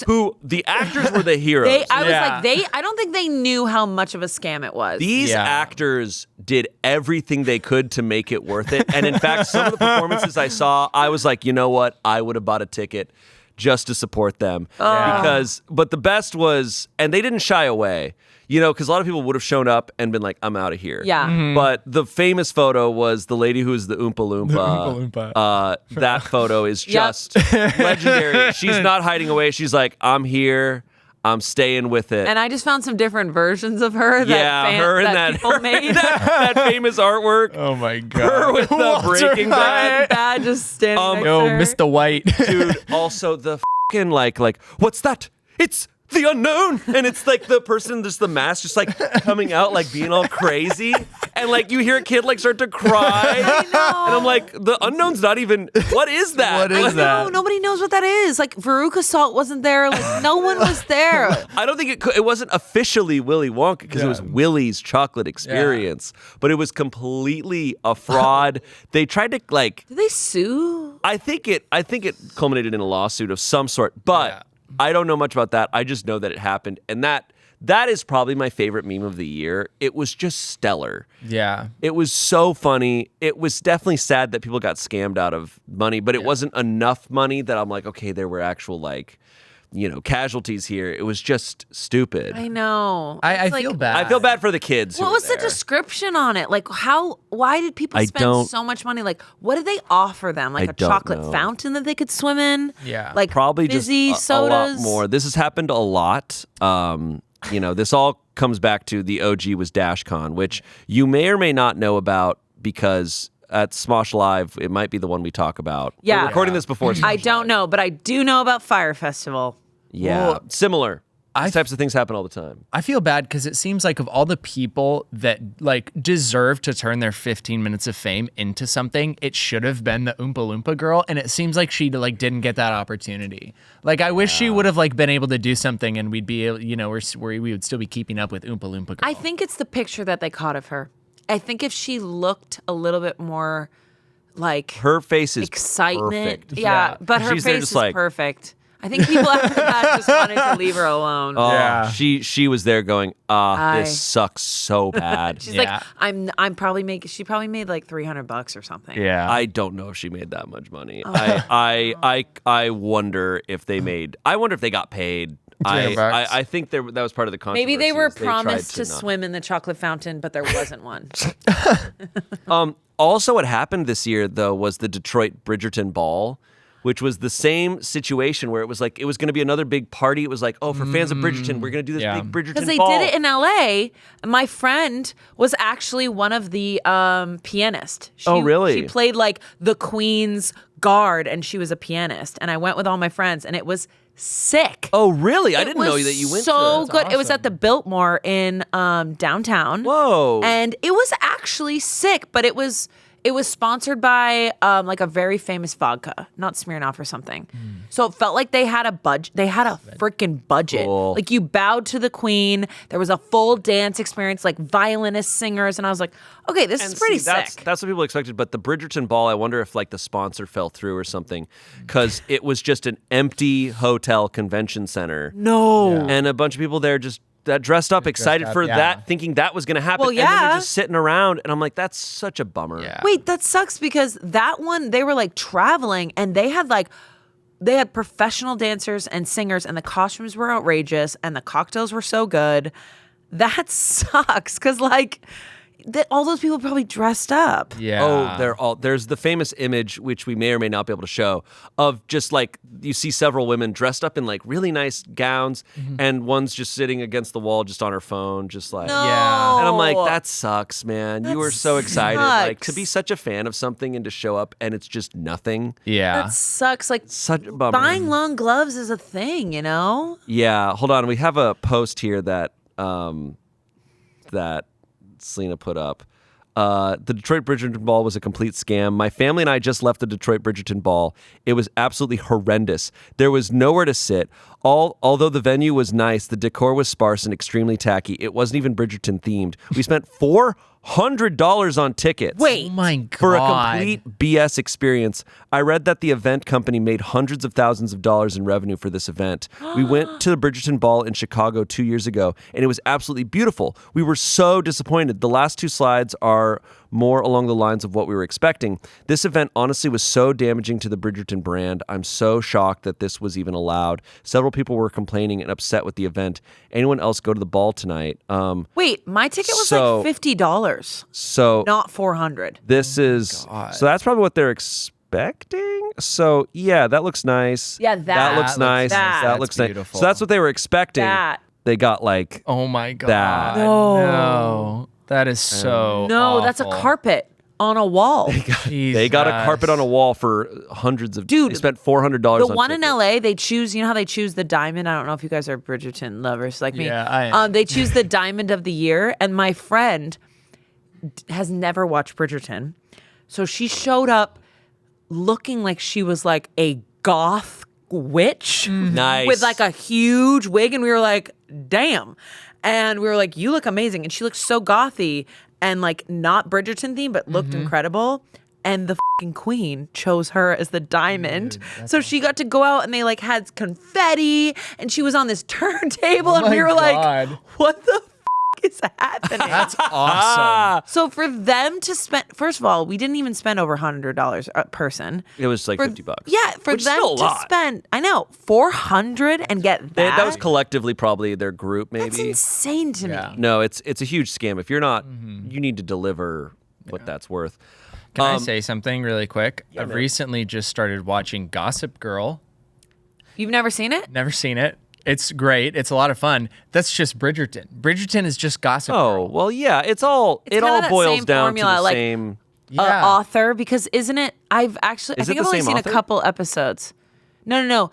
Who the actors were the heroes. I don't think they knew how much of a scam it was. These actors did everything they could to make it worth it. And in fact, some of the performances I saw, I was like, you know what? I would have bought a ticket just to support them. But the best was, and they didn't shy away, because a lot of people would have shown up and been like, I'm out of here. Yeah. Mm-hmm. But the famous photo was the lady who was the Oompa Loompa. That photo is just legendary. She's not hiding away. She's like, I'm here. I'm staying with it. And I just found some different versions of her that people made. that famous artwork. Oh my God. Her with the Breaking Bad. Bad just standing next to her. Mr. White. Dude, also the fucking like, what's that? It's the unknown. And it's like the person, just the mask, just like coming out, like being all crazy. And like you hear a kid like start to cry. And I'm like, the unknown's not even, what is that? What is that? No, nobody knows what that is. Like Veruca Salt wasn't there. Like no one was there. I don't think it wasn't officially Willy Wonka because it was Willie's chocolate experience, but it was completely a fraud. They tried to like. Did they sue? I think it culminated in a lawsuit of some sort, but I don't know much about that. I just know that it happened, and that is probably my favorite meme of the year. It was just stellar. Yeah. It was so funny. It was definitely sad that people got scammed out of money, but it wasn't enough money that I'm like, okay, there were actual like, casualties here. It was just stupid. I know. I feel bad. I feel bad for the kids. What was the description on it? Like why did people spend so much money? Like what did they offer them? Like a chocolate fountain that they could swim in? Yeah. Like probably fizzy just sodas? a lot more. This has happened a lot. This all comes back to the OG was DashCon, which you may or may not know about because at Smosh Live, it might be the one we talk about. Yeah. We're recording this before Smosh I don't know, but I do know about Fire Festival. Yeah. Well, Similar. These types of things happen all the time. I feel bad because it seems like of all the people that like deserve to turn their 15 minutes of fame into something, it should have been the Oompa Loompa girl, and it seems like she like didn't get that opportunity. Like I wish she would have like been able to do something, and we'd be able, we would still be keeping up with Oompa Loompa girl. I think it's the picture that they caught of her. I think if she looked a little bit more like Her face is excitement, perfect. yeah, but her She's there face just is like- perfect. I think people after that just wanted to leave her alone. Oh, Yeah. she was there going, this sucks so bad. She's like, I'm probably making. She probably made like $300 or something. Yeah. I don't know if she made that much money. I wonder if they made. I wonder if they got paid. I think that was part of the controversy. Maybe they were is tried promised to not- swim in the chocolate fountain, but there wasn't one. Also, what happened this year though was the Detroit Bridgerton Ball, which was the same situation where it was like it was going to be another big party. It was like, oh, for fans of Bridgerton, we're going to do this big Bridgerton Because they Ball. did it in LA. My friend was actually one of the pianists. Oh, really? She played like the Queen's guard, and she was a pianist. And I went with all my friends, and it was sick. Oh, really? I didn't It know was that you went so to that. good. It was at the Biltmore in downtown. Whoa. And it was actually sick, but it was sponsored by like a very famous vodka, not Smirnoff or something. So it felt like they had a budget. They had a freaking budget. Cool. Like you bowed to the Queen. There was a full dance experience, like violinists, singers, and I was like, okay, this is pretty sick. That's what people expected. But the Bridgerton Ball, I wonder if like the sponsor fell through or something, because it was just an empty hotel convention center. No. And a bunch of people there just dressed up, excited up, for yeah. that, thinking that was going to happen. Well, And then they're yeah. just sitting around. And I'm like, that's such a bummer. Yeah. Wait, that sucks because that one, they were like traveling and they had professional dancers and singers and the costumes were outrageous and the cocktails were so good. That sucks because like all those people probably dressed up. Yeah. There's the famous image, which we may or may not be able to show, of just like you see several women dressed up in like really nice gowns and one's just sitting against the wall just on her phone, just like, No. Yeah. and I'm like, that sucks, man. That You were so excited, like to sucks. be such a fan of something and to show up and it's just nothing. Yeah. That sucks. Like Such a bummer. buying long gloves is a thing, you know? Yeah, hold on. We have a post here that that Selina put up. The Detroit Bridgerton ball was a complete scam. My family and I just left the Detroit Bridgerton ball. It was absolutely horrendous. There was nowhere to sit. Although the venue was nice, the decor was sparse and extremely tacky. It wasn't even Bridgerton themed. We spent $400 on tickets. Oh my God. For a complete BS experience. I read that the event company made hundreds of thousands of dollars in revenue for this event. We went to the Bridgerton Ball in Chicago 2 years ago, and it was absolutely beautiful. We were so disappointed. The last two slides are more along the lines of what we were expecting. This event honestly was so damaging to the Bridgerton brand. I'm so shocked that this was even allowed. Several people were complaining and upset with the event. Anyone else go to the ball tonight? Wait, my ticket was So- like $50, So not $400. this is so that's probably what they're expecting. So yeah, that looks nice. Yeah, that looks nice. that. That looks nice. beautiful. So that's what they were expecting. That. They got like Oh my God. That. No. That is so No, that's a awful. carpet on a wall. they got a carpet on a wall for hundreds of. Dude, they spent $400. The on one in tickets. LA, they choose, you know how they choose the diamond? I don't know if you guys are Bridgerton lovers like me. Yeah, I am. They choose the diamond of the year, and my friend has never watched Bridgerton. So she showed up looking like she was like a goth witch Nice. with like a huge wig, and we were like, damn. And we were like, you look amazing. And she looked so gothy and like not Bridgerton themed, but looked incredible. And the fucking queen chose her as the diamond. So she got to go out and they like had confetti and she was on this turntable and my we were like, God. what the is happening? That's awesome. So for them to spend, first of all, we didn't even spend over $100 a person. It was like For- $50. Yeah, for Which is them still a to lot. spend, I know, $400 and get that. That was collectively probably their group, maybe. That's insane to Yeah. me. No, it's a huge scam. If you're not, you need to deliver what that's worth. Can I say something really quick? I've man. recently just started watching Gossip Girl. You've never seen it? Never seen it. It's great. It's a lot of fun. That's just Bridgerton. Bridgerton is just Gossip Oh Girl. well, yeah. It all kinda that boils same down formula, to the like- same. Yeah. Author, because isn't it? I Is think it I've the only same seen author? a couple episodes. No.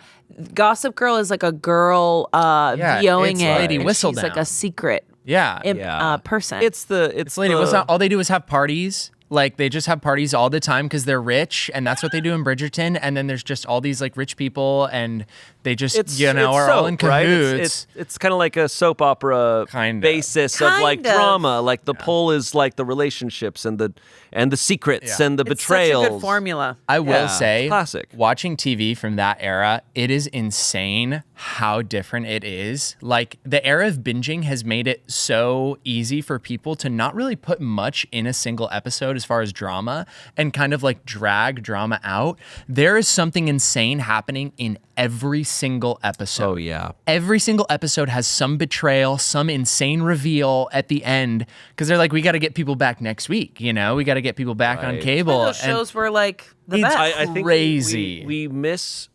Gossip Girl is like a girl VOing it's it. Lady and she's like Whistledown. a secret Yeah. Yeah. person. It's Lady, the, what's not, all they do is have parties. Like they just have parties all the time because they're rich, and that's what they do in Bridgerton. And then there's just all these like rich people, and they just it's are all in soap, right? cahoots. It's kind of like a soap opera Kinda. basis of like Kind of. drama. Like the pull is like the relationships and the secrets Yeah. and the It's betrayals. such a good formula. I will Yeah, say, classic. watching TV from that era, it is insane how different it is. Like the era of binging has made it so easy for people to not really put much in a single episode as far as drama and kind of like drag drama out. There is something insane happening in every single episode. Oh yeah. Every single episode has some betrayal, some insane reveal at the end because they're like, we got to get people back next week. You know, we got to get people back on Right. cable. Those And shows were like the It's- best. I think Crazy. we miss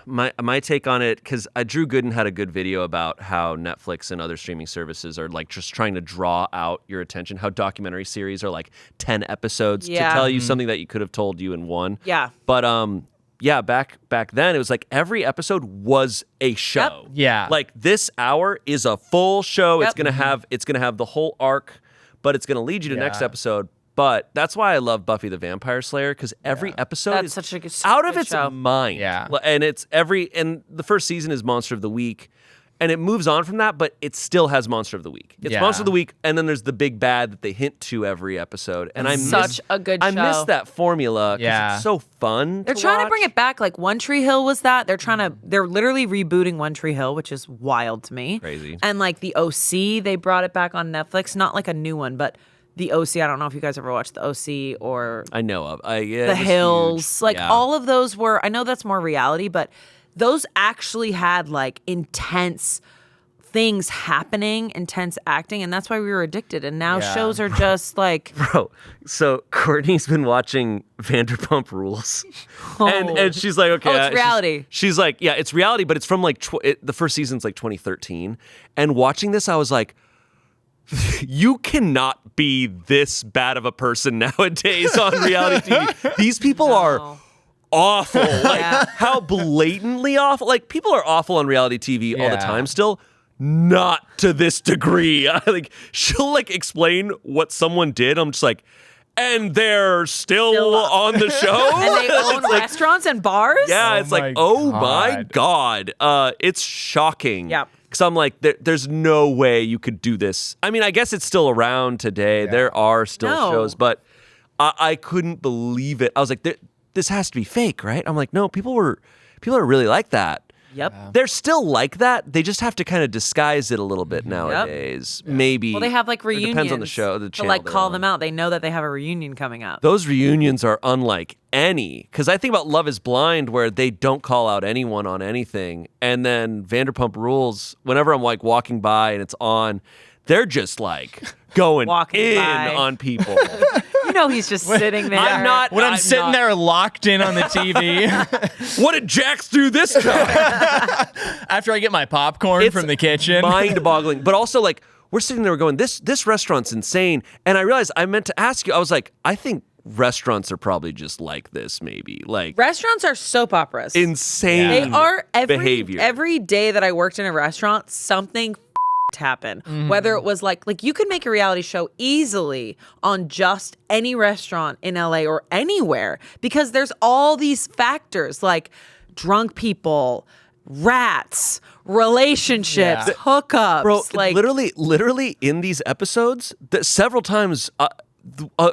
my take on it because Drew Gooden had a good video about how Netflix and other streaming services are like just trying to draw out your attention. How documentary series are like 10 episodes Yeah. to tell you something that you could have told you in one. Yeah. But yeah, back then it was like every episode was a show. Yeah. Like this hour is a full show. Yep. It's gonna have the whole arc, but it's gonna lead you to next Yeah. episode. But that's why I love Buffy the Vampire Slayer because every episode That's is such a good out of good its show. mind. Yeah. And the first season is Monster of the Week. and it moves on from that, but it still has Monster of the Week. It's Yeah. Monster of the Week, and then there's the big bad that they hint to every episode. And I Such a good I miss show. that formula because Yeah. it's so fun. They're trying to watch. bring it back. Like One Tree Hill was that. They're literally rebooting One Tree Hill, which is wild to me. Crazy. And like the OC, they brought it back on Netflix. Not like a new one, but the OC. I don't know if you guys ever watched the OC or I know of. Yeah, it The was Hills. huge. Like Yeah. all of those were, I know that's more reality, but those actually had like intense things happening, intense acting, and that's why we were addicted. And now Yeah. shows are just like, Bro, so Courtney's been watching Vanderpump Rules, and she's like, okay, Oh, it's reality. She's like, yeah, it's reality, but it's from like the first season's like 2013. And watching this, I was like, you cannot be this bad of a person nowadays on reality TV. These people are awful. Like Yeah. how blatantly awful. Like people are awful on reality TV all the Yeah. time still. Not to this degree. Like she'll like explain what someone did. I'm just like, and they're still on the show. and they own restaurants and bars. Yeah, Oh it's like, my oh my God. It's shocking. Yep. Because I'm like, there's no way you could do this. I mean, I guess it's still around today. There are still No. shows, but I couldn't believe it. I was like, this has to be fake, right? I'm like, no, people are really like that. Yep. They're still like that. They just have to kind of disguise it a little bit nowadays. Maybe. Well, they have like It reunions. depends on the show, the to channel like they're call on. them out. They know that they have a reunion coming up. Those reunions are unlike any. Because I think about Love is Blind, where they don't call out anyone on anything. And then Vanderpump Rules, whenever I'm like walking by and it's on, they're just like going Walking in by. on people. You know, he's just sitting there. I'm not. When I'm sitting there locked in on the TV What did Jax do this time? after I get my popcorn from the kitchen. Mind-boggling. But also, like, we're sitting there going, this restaurant's insane. And I realized I meant to ask you, I was like, I think restaurants are probably just like this, maybe. Like, Restaurants are soap operas. insane They are behavior. every day that I worked in a restaurant, something happen. Whether it was like you could make a reality show easily on just any restaurant in LA or anywhere because there's all these factors like drunk people, rats, relationships, Yeah. hookups. Bro, like literally in these episodes, that several times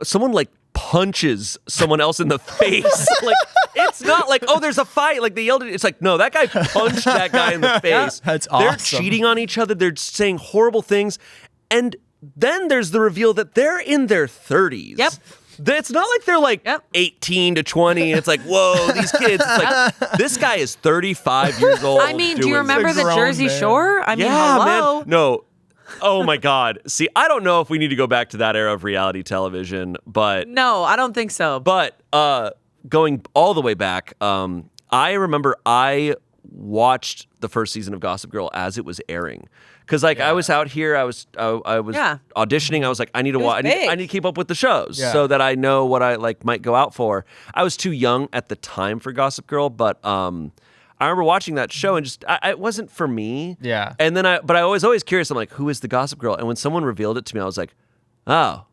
someone like punches someone else in the face. Like it's not like, oh, there's a fight. Like they yelled at it. It's like, no, that guy punched that guy in the face. That's They're awesome. cheating on each other. They're saying horrible things. And then there's the reveal that they're in their 30s. Yep. It's not like they're like Yep. 18 to 20. And it's like, whoa, these kids. It's like, this guy is 35 years old. I mean, do you doing remember It's a the grown Jersey man. Shore? I mean, yeah, hello. man. No. Oh my God. See, I don't know if we need to go back to that era of reality television, but No, I don't think so. going all the way back, I remember I watched the first season of Gossip Girl as it was airing. Cause like I was out here, I was Yeah. auditioning. I was like, I need to was watch. big. I need to keep up with the shows Yeah. so that I know what I like might go out for. I was too young at the time for Gossip Girl, but I remember watching that show and just it wasn't for me. Yeah. And then I was always curious. I'm like, who is the Gossip Girl? And when someone revealed it to me, I was like, oh,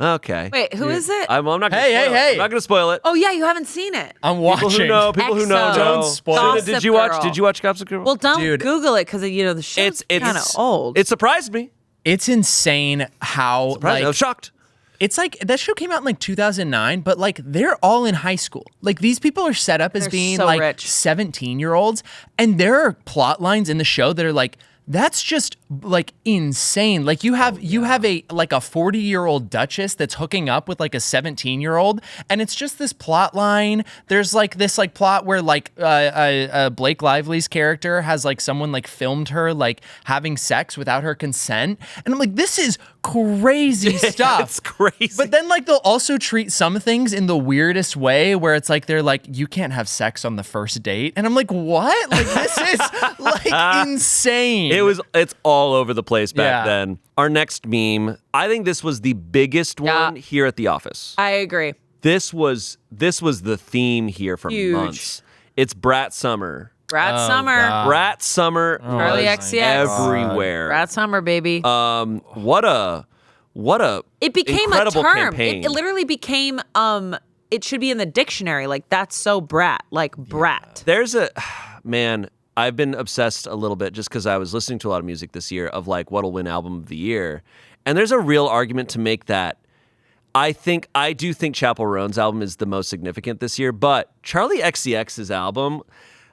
okay. Wait, who is it? I'm not gonna Hey, spoil hey, it. hey. I'm not gonna spoil it. Oh yeah, you haven't seen it. I'm People watching. who know, EXO. know. Don't spoil Selina, it. Did you watch? Gossip Girl. Did you watch Gossip Girl? Well, don't Dude. Google it because the show's kind of old. It surprised me. It's insane how I was shocked. it's like that show came out in like 2009, but like they're all in high school. Like these people are set up as They're being so like rich. 17-year-olds, and there are plot lines in the show that are like that's just like insane. Like you have a like a 40-year-old duchess that's hooking up with like a 17-year-old, and it's just this plot line. There's like this like plot where like Blake Lively's character has like someone like filmed her like having sex without her consent, and I'm like, this is crazy stuff. It's crazy. But then like they'll also treat some things in the weirdest way where it's like they're like, you can't have sex on the first date, and I'm like, what? Like this is like insane. It's all over the place back Yeah. then. Our next meme, I think this was the biggest one here at the office. I agree. This was the theme here for Huge. months. It's Brat Summer. Brat Summer. God. Brat Summer Charlie was XCX. everywhere. Brat Summer, baby. What a it became a incredible term. campaign. It literally became it should be in the dictionary. Like that's so brat. Like brat. There's a man. I've been obsessed a little bit just because I was listening to a lot of music this year of like what'll win album of the year. And there's a real argument to make that. I do think Chappell Roan's album is the most significant this year, but Charlie XCX's album,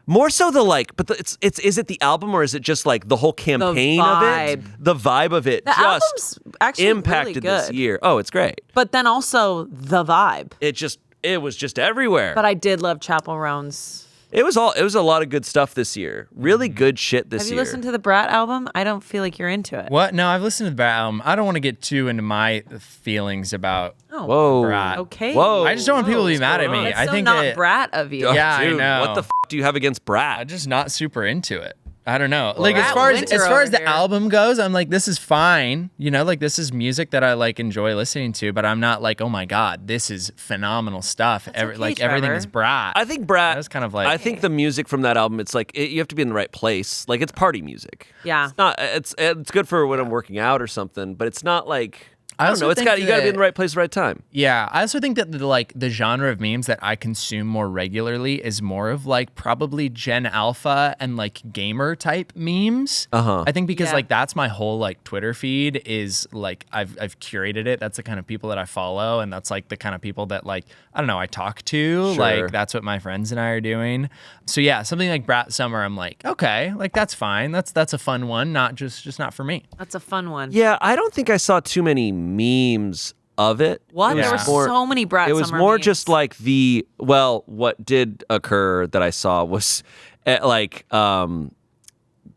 more so is it the album or is it just like the whole campaign of it? The vibe of it The just album's actually impacted really this good. year. Oh, it's great. But then also the vibe. It was just everywhere. But I did love Chappell Roan's. It was a lot of good stuff this year. Really good shit this year. Have you listened to the Brat album? I don't feel like you're into it. What? No, I've listened to the Brat album. I don't want to get too into my feelings about Whoa. Brat. Okay. Whoa. I just don't want people to be mad at me. That's I so think not that Brat of you. Yeah, Dude, I know. what the do you have against Brat? I'm just not super into it. I don't know. Like as Brat far as Winter the over here. album goes, I'm like, this is fine. You know, like this is music that I like enjoy listening to, but I'm not like, oh my God, this is phenomenal stuff. okay, Everything is Trevor. Brat. I think Brat. That's kind of like I think the music from that album. It's like you have to be in the right place. Like it's party music. Yeah. It's not. It's good for when I'm working out or something. But it's not like I don't also know. It's think got you got to be in that- the right place, at the right time. Yeah, I also think that the genre of memes that I consume more regularly is more of like probably Gen Alpha and like gamer type memes. I think because Yeah. like that's my whole like Twitter feed is like I've curated it. That's the kind of people that I follow, and that's like the kind of people that like I don't know I talk to. Sure. Like that's what my friends and I are doing. So yeah, something like Brat Summer, I'm like okay, like that's fine. That's a fun one. Not just not for me. That's a fun one. Yeah, I don't think I saw too many memes of it. What? It There were was more- so many Brat It was Summer more memes. just like what did occur that I saw was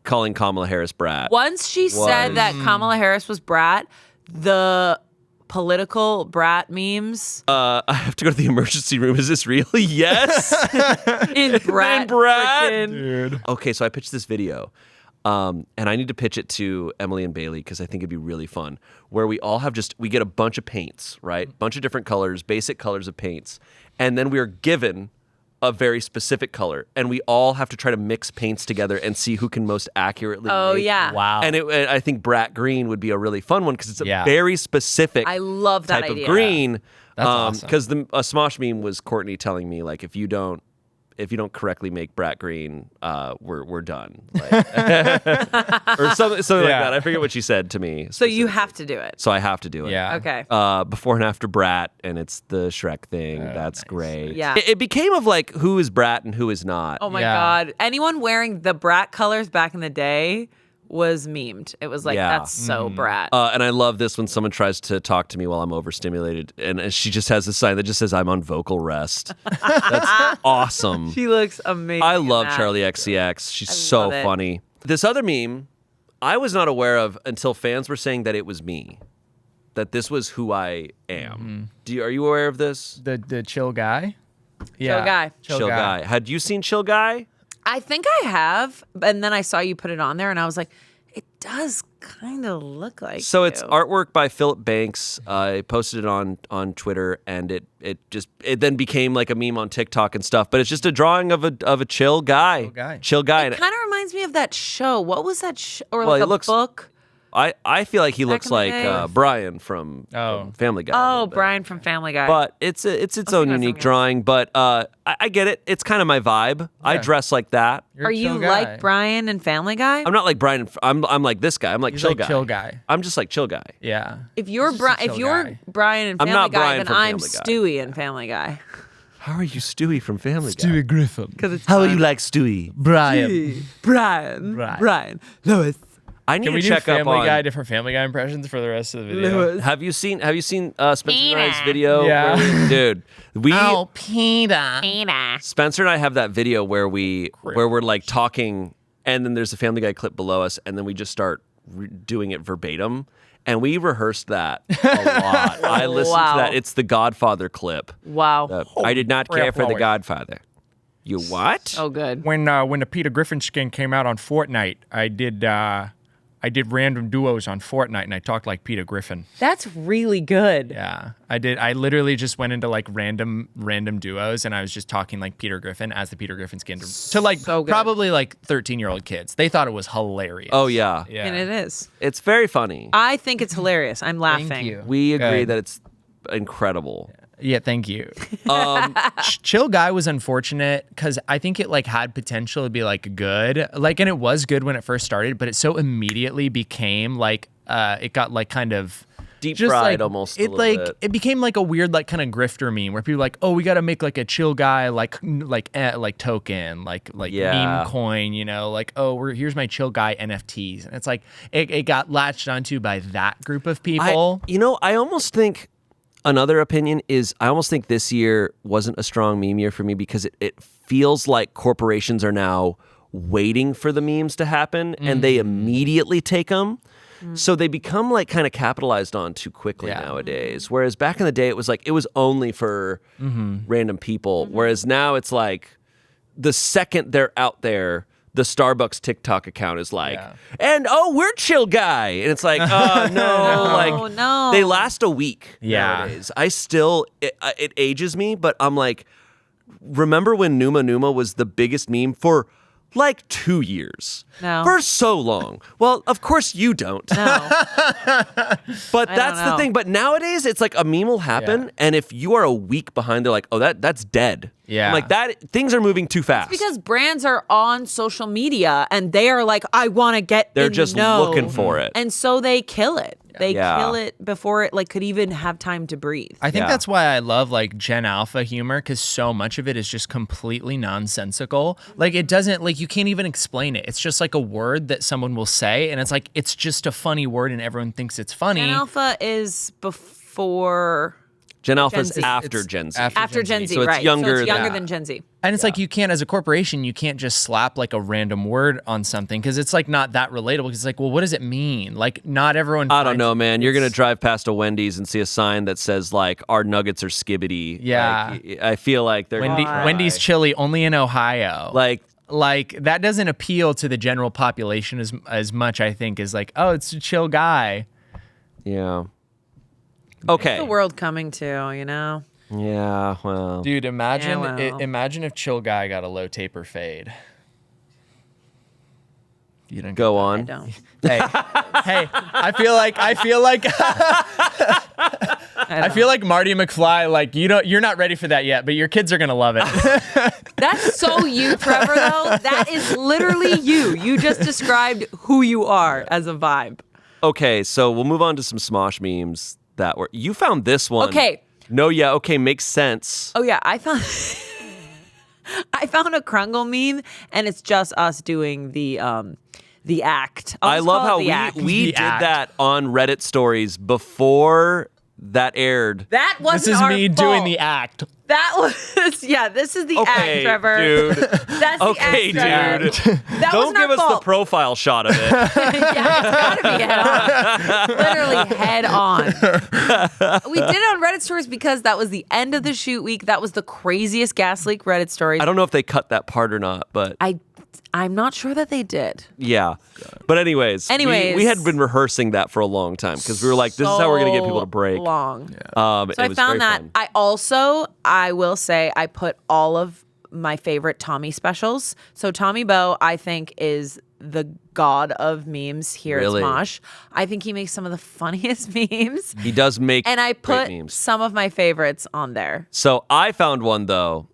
calling Kamala Harris Brat. Once she said that Kamala Harris was Brat, the political Brat memes I have to go to the emergency room. Is this real? Yes. in Brat. In Brat? frickin- Okay, so I pitched this video, and I need to pitch it to Emily and Bailey because I think it'd be really fun. Where we all have we get a bunch of paints, right? Bunch of different colors, basic colors of paints, and then we are given a very specific color, and we all have to try to mix paints together and see who can most accurately. Oh, make- yeah. Wow. And I think Brat Green would be a really fun one because it's a Yeah. very specific I love that type idea. of green. That's awesome. Because a Smosh meme was Courtney telling me like if you don't correctly make Brat Green, we're done. Like, or something like Yeah. that. I forget what she said to me. So you have to do it. So I have to do it. Yeah. Okay. Before and after Brat, and it's the Shrek thing. That's great. Yeah. It became of like who is Brat and who is not. Oh my Yeah. God. Anyone wearing the Brat colors back in the day was memed. It was like, Yeah. that's so Brat. And I love this when someone tries to talk to me while I'm overstimulated, and she just has this sign that just says I'm on vocal rest. That's awesome. She looks amazing. I in love that. Charlie XCX. She's I so love it. funny. This other meme, I was not aware of until fans were saying that it was me, that this was who I am. Are you aware of this? The chill guy. Yeah. guy. Chill guy. Had you seen Chill Guy? I think I have. And then I saw you put it on there and I was like, it does kind of look like So it's you. artwork by Philip Banks. I posted it on Twitter, and it then became like a meme on TikTok and stuff. But it's just a drawing of a chill guy. Chill guy. It And kind of reminds me of that show. What was that show? Or Well, like he a looks- book? I feel like he looks in the like day. Brian from Family Guy. a Oh, little bit. Brian from Family Guy. But it's its own that's unique something. drawing. But I get it. It's kind of my vibe. I dress like that. You're Are a you chill guy. like Brian and Family Guy? I'm not like Brian. I'm like this guy. I'm like He's chill like guy. chill guy. I'm just like chill guy. Yeah. If you're He's just a chill guy. Brian and I'm Family not Guy, Brian then from I'm Family Guy. Stewie in Family Guy. How are you Stewie from Family Guy? Griffin. Because it's How are you like Stewie? Brian. Brian, Lois. I need Can we to do check up Family on. Guy, different Family Guy impressions for the rest of the video? Have you seen Spencer and I's video? Yeah. Dude, we Peter. Spencer and I have that video where we're like talking, and then there's a Family Guy clip below us, and then we just start doing it verbatim. And we rehearsed that a lot. I listened Wow. to that. It's the Godfather clip. Wow. I did not care for the Lord. Godfather. You what? Oh, good. When the Peter Griffin skin came out on Fortnite, I did random duos on Fortnite, and I talked like Peter Griffin. That's really good. Yeah, I did. I literally just went into like random duos, and I was just talking like Peter Griffin as the Peter Griffin skin to like So good. probably like 13-year-old kids. They thought it was hilarious. Oh yeah. yeah. And it is. It's very funny. I think it's hilarious. I'm laughing. Thank you. We agree Good. that it's incredible. Yeah, thank you. Um, Chill Guy was unfortunate because I think it like had potential to be like good, like, and it was good when it first started, but it so immediately became like it got like kind of deep just fried like, almost. A it little like bit. it became like a weird like kind of grifter meme where people are like, oh, we got to make like a Chill Guy like token like Yeah. meme coin, you know, like, oh, here's my Chill Guy NFTs, and it's like it got latched onto by that group of people. I almost think another opinion is I almost think this year wasn't a strong meme year for me because it feels like corporations are now waiting for the memes to happen and they immediately take them. So they become like kind of capitalized on too quickly nowadays. Whereas back in the day, it was like it was only for random people. Whereas now it's like the second they're out there, the Starbucks TikTok account is like, and we're Chill Guy. And it's like, oh, no. no. They last a week Yeah. nowadays. I still, it ages me, but I'm like, remember when Numa Numa was the biggest meme for like 2 years? No. For so long. Well, of course you don't. No. But I that's don't the know. thing. But nowadays, it's like a meme will happen, and if you are a week behind, they're like, oh, that's dead. Yeah. I'm like, that things are moving too fast. Because brands are on social media and they are like, I want to get They're in the just know. looking for it. And so they kill it. They Yeah. kill it before it like could even have time to breathe. I think Yeah. that's why I love like Gen Alpha humor, because so much of it is just completely nonsensical. Like it doesn't, like you can't even explain it. It's just like a word that someone will say, and it's like it's just a funny word, and everyone thinks it's funny. Gen Alpha is before Gen Alpha is Gen Z. after It's Gen Z. after Gen Z, So it's right? younger so it's younger than- than Gen Z. And it's like you can't, as a corporation, you can't just slap like a random word on something because it's like not that relatable. Because it's like, well, what does it mean? Like, not everyone. I don't finds know, man. You're it's- gonna drive past a Wendy's and see a sign that says like "Our nuggets are skibbity." Yeah. Like, I feel like they're gonna try. Wendy's chili only in Ohio. Like that doesn't appeal to the general population as much, I think, as like, oh, it's a Chill Guy. yeah. Okay. The world coming to, you know. Yeah. Well. Dude, imagine Yeah, well. imagine if Chill Guy got a low taper fade. You don't Go I on. don't. Hey, I feel like Marty McFly. Like you're not ready for that yet, but your kids are gonna love it. That's so you, Trevor, though. That is literally you. You just described who you are as a vibe. Okay, so we'll move on to some Smosh memes that were. You found this one. Okay. No, yeah, okay, makes sense. Oh yeah, I found a Krungle meme, and it's just us doing the act. I love how the act. we The did act. that on Reddit stories before that aired. That wasn't This is our me fault. doing the act. That was this is the Okay, act, Trevor. dude. That's the Okay, act, dude. Trevor. That Don't wasn't give our us the fault. profile shot of it. Yeah, it's gotta be head on. Literally head on. We did it on Reddit stories because that was the end of the shoot week. That was the craziest gas leak Reddit stories. I don't know if they cut that part or not, but I'm not sure that they did. yeah. But anyways, we had been rehearsing that for a long time because we were like, this is how we're going to get people to break. Long. So So I found that. I will say, I put all of my favorite Tommy specials. So Tommy Bow, I think, is the god of memes here Really? at Smosh. I think he makes some of the funniest memes. He does make And I great put memes. some of my favorites on there. So I found one though.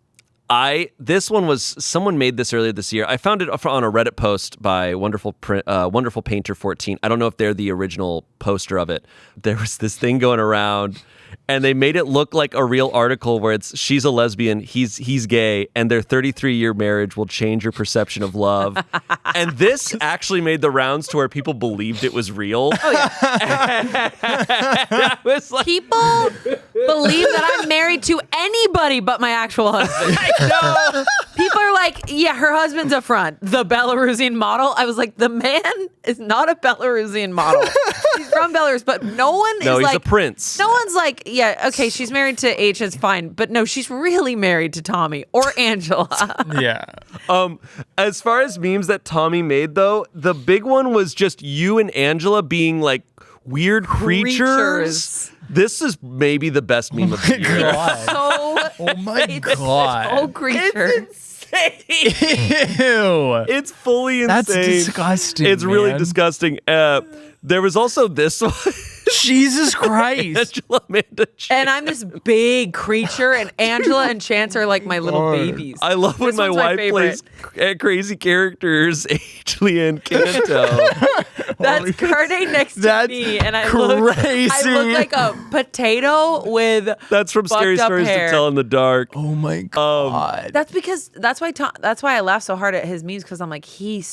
This one was someone made this earlier this year. I found it on a Reddit post by Wonderful Painter 14. I don't know if they're the original poster of it. There was this thing going around, and they made it look like a real article where it's she's a lesbian, he's gay, and their 33-year marriage will change your perception of love. And this actually made the rounds to where people believed it was real. Oh yeah, that was like. People believe that I'm married to anybody but my actual husband. No. People are like, yeah, her husband's a front, the Belarusian model. I was like, the man is not a Belarusian model. He's from Belarus, but no one No, is he's like, a prince. no one's like, yeah, okay, she's married to H, it's fine. But no, she's really married to Tommy or Angela. Yeah. As far as memes that Tommy made, though, the big one was just you and Angela being like weird creatures. This is maybe the best meme of the year. So, Oh my oh, god. creature. Insane. Ew. It's fully insane. That's disgusting. It's really man. disgusting. There was also this one. Jesus Christ. Angela, Amanda, Chance. And I'm this big creature, and Angela and Chance are like my little babies. I love when This my one's my wife plays crazy characters, Lehan-Canto. That's Carne next to That's me, and I crazy. look like a potato with That's from Scary fucked up Stories hair. to Tell in the Dark. Oh my God. That's why I laugh so hard at his memes, because I'm like, he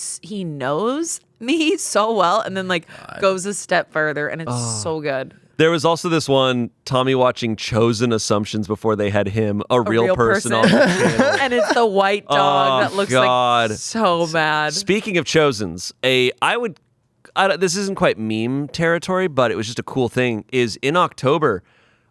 knows me so well, and then like goes a step further, and it's so good. There was also this one, Tommy watching Chosen Assumptions before they had him, a real person on the channel. And it's the white dog that looks God. like so bad. Speaking of Chosens, this isn't quite meme territory, but it was just a cool thing, is in October,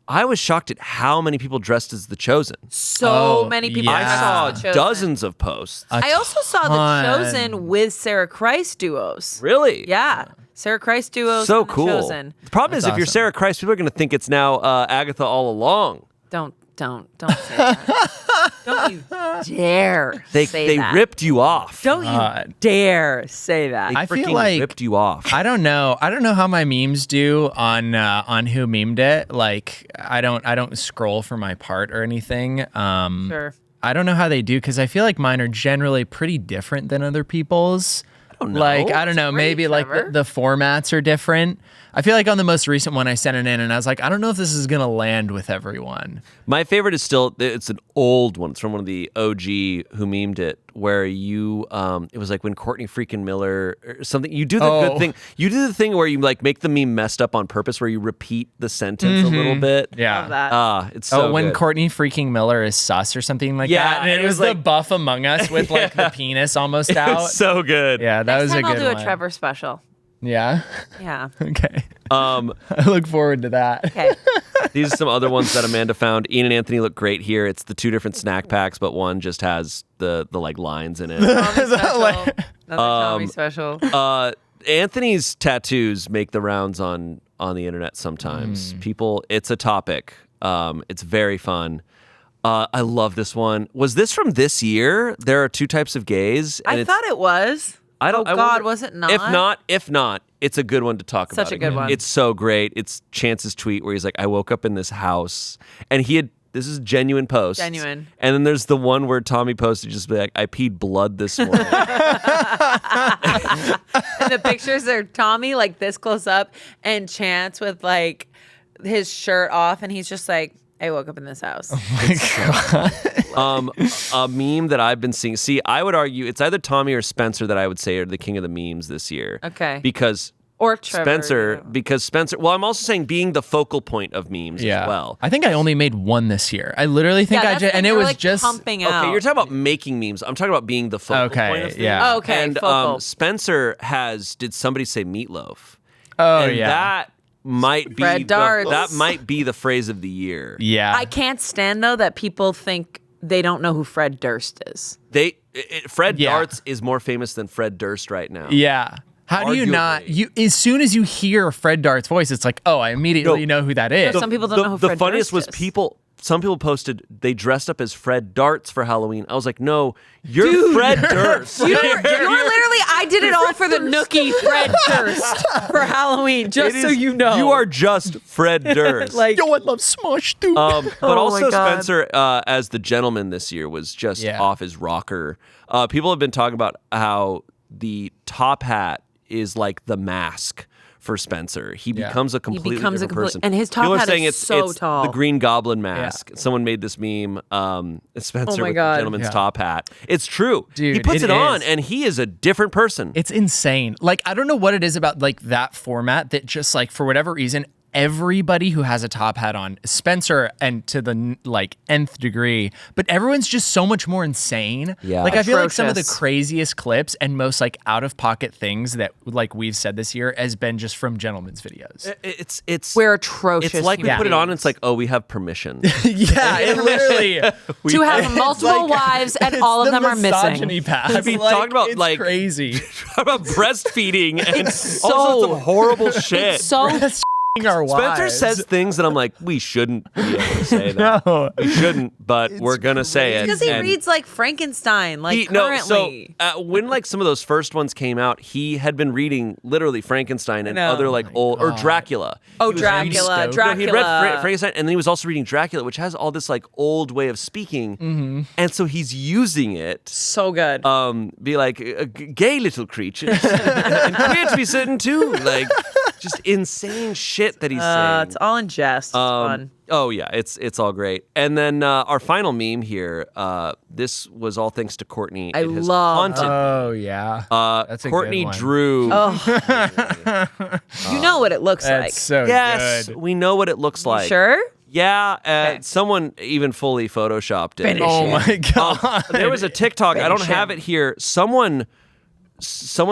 I was shocked at how many people dressed as The Chosen. So Oh, many people. yeah. I dressed saw as The Chosen. dozens of posts. I also saw The ton. Chosen with Sarah Christ duos. Really? Yeah. Sarah Christ duos. So and The cool. Chosen. The problem is, if you're awesome. Sarah Christ, people are going to think it's now Agatha all along. Don't say that. Don't you dare They say that. ripped you off. Don't God. you dare say that. They I feel freaking like- ripped you off. I don't know how my memes do on who memed it. Like I don't scroll for my part or anything. Sure. I don't know how they do because I feel like mine are generally pretty different than other people's. Like I don't know, maybe Trevor. like the formats are different. I feel like on the most recent one I sent it in and I was like, I don't know if this is gonna land with everyone. My favorite is still, it's an old one. It's from one of the OG who memed it, where you, it was like when Courtney freaking Miller or something, you do the good thing. You do the thing where you like make the meme messed up on purpose, where you repeat the sentence a little bit. Yeah. Love that. It's so when good. Courtney freaking Miller is sus or something like Yeah, that. And and it it was was the like- buff Among Us with like the penis almost out. It's so good. Yeah, that Next was time a good I'll do one. a Trevor special. Yeah. Yeah. Okay. Um, I look forward to that. Okay. these are some other ones that Amanda found. Ian and Anthony look great here. It's the two different snack packs, but one just has the like lines in it. Tommy special. Another Tommy special. Anthony's tattoos make the rounds on the internet sometimes. People, it's a topic. It's very fun. I love this one. Was this from this year? There are two types of gays. And I thought it was. I don't. Oh I God, wonder- was it not? If not, it's a good one to talk about. Such a good one. It's so great. It's Chance's tweet where he's like, "I woke up in this house," and he had. This is genuine post. Genuine. And then there's the one where Tommy posted just be like, "I peed blood this morning." And the pictures are Tommy like this close up, and Chance with like his shirt off, and he's just like, I woke up in this house. A meme that I've been seeing. See, I would argue it's either Tommy or Spencer that I would say are the king of the memes this year. Okay. Because Or Trevor. Spencer. Well, I'm also saying being the focal point of memes as well. I think I only made one this year. I literally think Yeah, I that's just, the and thing, it they're, was like, just pumping out. Okay, you're talking about making memes. I'm talking about being the focal Okay, point of things. yeah. Oh, okay, And focal. Spencer did somebody say meatloaf? Oh And yeah. that might be Fred darts. that might be the phrase of the year. Yeah. I can't stand though that people think they don't know who Fred Durst is. Fred Yeah. Darts is more famous than Fred Durst right now. Yeah. How do you not? Arguably. As soon as you hear Fred Dart's voice, it's like, oh, I immediately know who that is. Some people don't know who The Fred funniest Durst was is. some people posted they dressed up as Fred Darts for Halloween. I was like, no, you're Fred Durst. You were literally, I did it all for the Nookie Fred Durst for Halloween, just It so is- you know. You are just Fred Durst. like, Yo, I love Smosh too. But Oh my also God. Spencer as the gentleman this year was just Yeah. off his rocker. People have been talking about how the top hat is like the mask for Spencer. He becomes a completely becomes a different complete- person. and his top People are hat saying is it's so it's tall. the Green Goblin mask. Someone made this meme. Spencer Oh my with God. the gentleman's Yeah. top hat. It's true. he Dude, puts it it on, is. and he is a different person. It's insane. Like, I don't know what it is about like that format that just like for whatever reason, everybody who has a top hat on, Spencer and to the like nth degree, but everyone's just so much more insane. Yeah. Like I feel like some of the Atrocious. craziest clips and most like out of pocket things that like we've said this year has been just from gentlemen's videos. It's we're atrocious. It's like we human put it on, and beings. it's like, oh, we have permission. Yeah, it literally to have multiple wives and all of them are missing. Pass. We talked about, it's like- crazy. Talk about breastfeeding and It's all sorts so- of horrible shit. So our wives. Spencer says things that I'm like, we shouldn't be able to say that. No. We shouldn't, but we're gonna say it. Because he And reads like Frankenstein, like currently. When like some of those first ones came out, he had been reading literally Frankenstein and know. other like old or Dracula. Oh, He was reading- Dracula, No, Dracula. No, he read Frankenstein, and then he was also reading Dracula, which has all this like old way of speaking, and so he's using it. So good. Be like gay little creatures, and queer to be certain too, like just insane shit that he's saying. It's all in jest. It's fun. Oh yeah, it's all great. And then our final meme here. This was all thanks to Courtney. I It has love haunted me. Oh yeah. That's a Courtney good one. drew. You know what it looks like. That's so Yes, good. we know what it looks like. Sure? Yeah, someone even fully photoshopped it. Finish Oh my god. There was a TikTok. I don't Finish have him. it here. Someone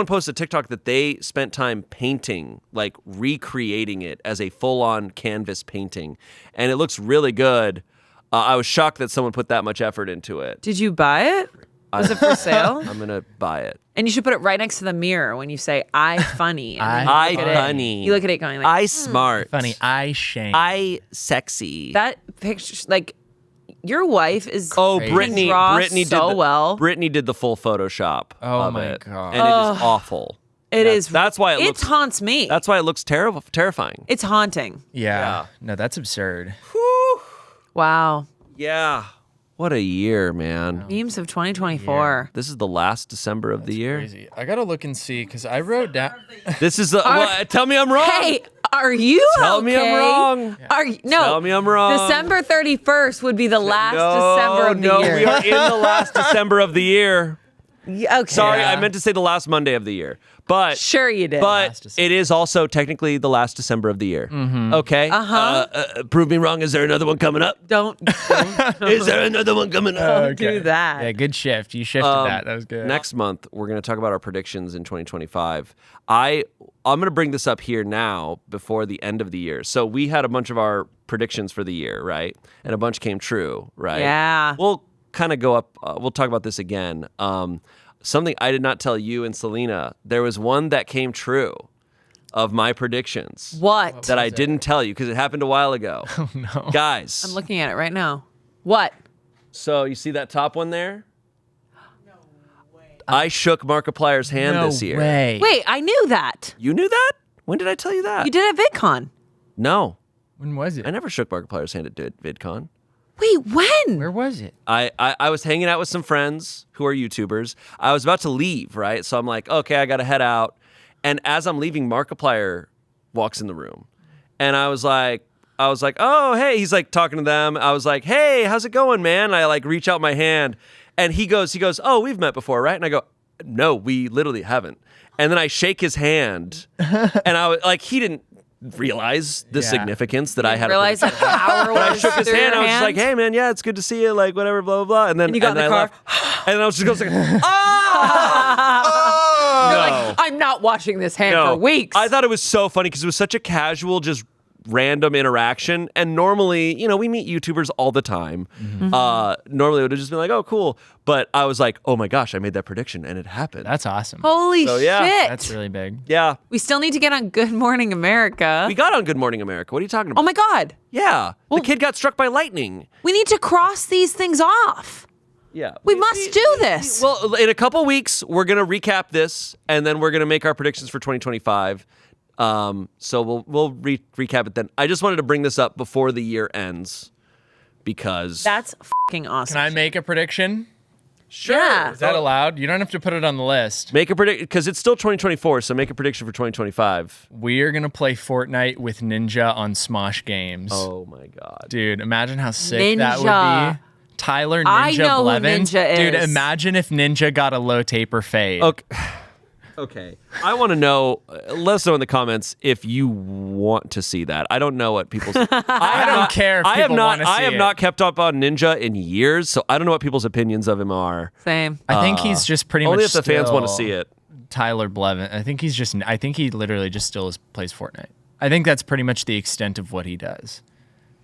posted a TikTok that they spent time painting, like recreating it as a full-on canvas painting, and it looks really good. I was shocked that someone put that much effort into it. Did you buy it? Was it for sale? I'm gonna buy it. And you should put it right next to the mirror when you say "I funny." And then you I look at it. funny. You look at it going like, I smart. Funny. I Shayne. I sexy. that picture, like your wife is. Oh, Crazy. Brittany! Draw Brittany so did the, well. Brittany did the full Photoshop. Oh of my it, God. And it is awful. It is. That's why it looks. haunts me. That's why it looks terrifying. It's haunting. yeah. No, that's absurd. Wow. Yeah. What a year, man. Memes of 2024. This is the last December of the year. Crazy. I gotta look and see because I wrote down. This is the. Tell me I'm wrong. Hey, are you Tell me I'm okay? wrong. Are you, no? Tell me I'm wrong. December 31st would be the last December of the year. we are in the last December of the year. Yeah, okay. Sorry, Yeah. I meant to say the last Monday of the year. But Sure you did. But Last December. it is also technically the last December of the year. Okay. Uh-huh. Prove me wrong. Is there another one coming up? don't Is there another one coming up? do that. Yeah, good shift. You shifted that. That was good. Next month, we're going to talk about our predictions in 2025. I'm going to bring this up here now before the end of the year. So we had a bunch of our predictions for the year, right? And a bunch came true, right? Yeah. We'll kind of go up. We'll talk about this again. Something I did not tell you and Selina. There was one that came true of my predictions What? that I didn't tell you because it happened a while ago. Oh, no. Guys, I'm looking at it right now. What? so you see that top one there? I shook Markiplier's hand No this year. way. Wait, I knew that. You knew that? When did I tell you that? You did at VidCon. No, When was it? I never shook Markiplier's hand at VidCon. Wait, when? Where was it? I was hanging out with some friends who are YouTubers. I was about to leave, right? So I'm like, okay, I got to head out. And as I'm leaving, Markiplier walks in the room. And I was like, oh, hey. He's like talking to them. I was like, hey, how's it going, man? And I like reach out my hand. And he goes, oh, we've met before, right? And I go, no, we literally haven't. And then I shake his hand. And I was like, he didn't realize the Yeah. significance that I had. Realize that power was I shook his through hand. your I was just like, hand? "Hey, man, yeah, it's good to see you." Like, whatever, blah blah blah. And then you got in the I car. left. And then I was just going like, "Ah!" You're No. like, I'm not washing this hand No. for weeks. I thought it was so funny because it was such a casual, just random interaction. And normally, you know, we meet YouTubers all the time. Normally, it would have just been like, "Oh, cool." But I was like, "Oh my gosh, I made that prediction and it happened." That's awesome. Holy So, yeah. shit. That's really big. Yeah, We still need to get on Good Morning America. we got on Good Morning America. What are you talking about? Oh my God. Yeah, the kid got struck by lightning. We need to cross these things off. Yeah. We must do this. Well, in a couple weeks, we're gonna recap this, and then we're gonna make our predictions for 2025. So we'll recap it then. I just wanted to bring this up before the year ends because That's fucking awesome. Can I make a prediction? sure. Yeah. Is that allowed? You don't have to put it on the list. Make a prediction because it's still 2024. So make a prediction for 2025. We are gonna play Fortnite with Ninja on Smosh games. Oh my god. Dude, imagine how sick that Ninja. would be. Tyler Ninja I know who Blevins. Ninja Dude, is. imagine if Ninja got a low taper fade. Okay. Okay. I want to know. Let us know in the comments if you want to see that. I don't know what people's. I don't care if I have people not. wanna see I have it. not kept up on Ninja in years, so I don't know what people's opinions of him are. Same. I think he's just pretty Only much if the fans want to still see it. Tyler Blevin. I think he literally just still plays Fortnite. I think that's pretty much the extent of what he does.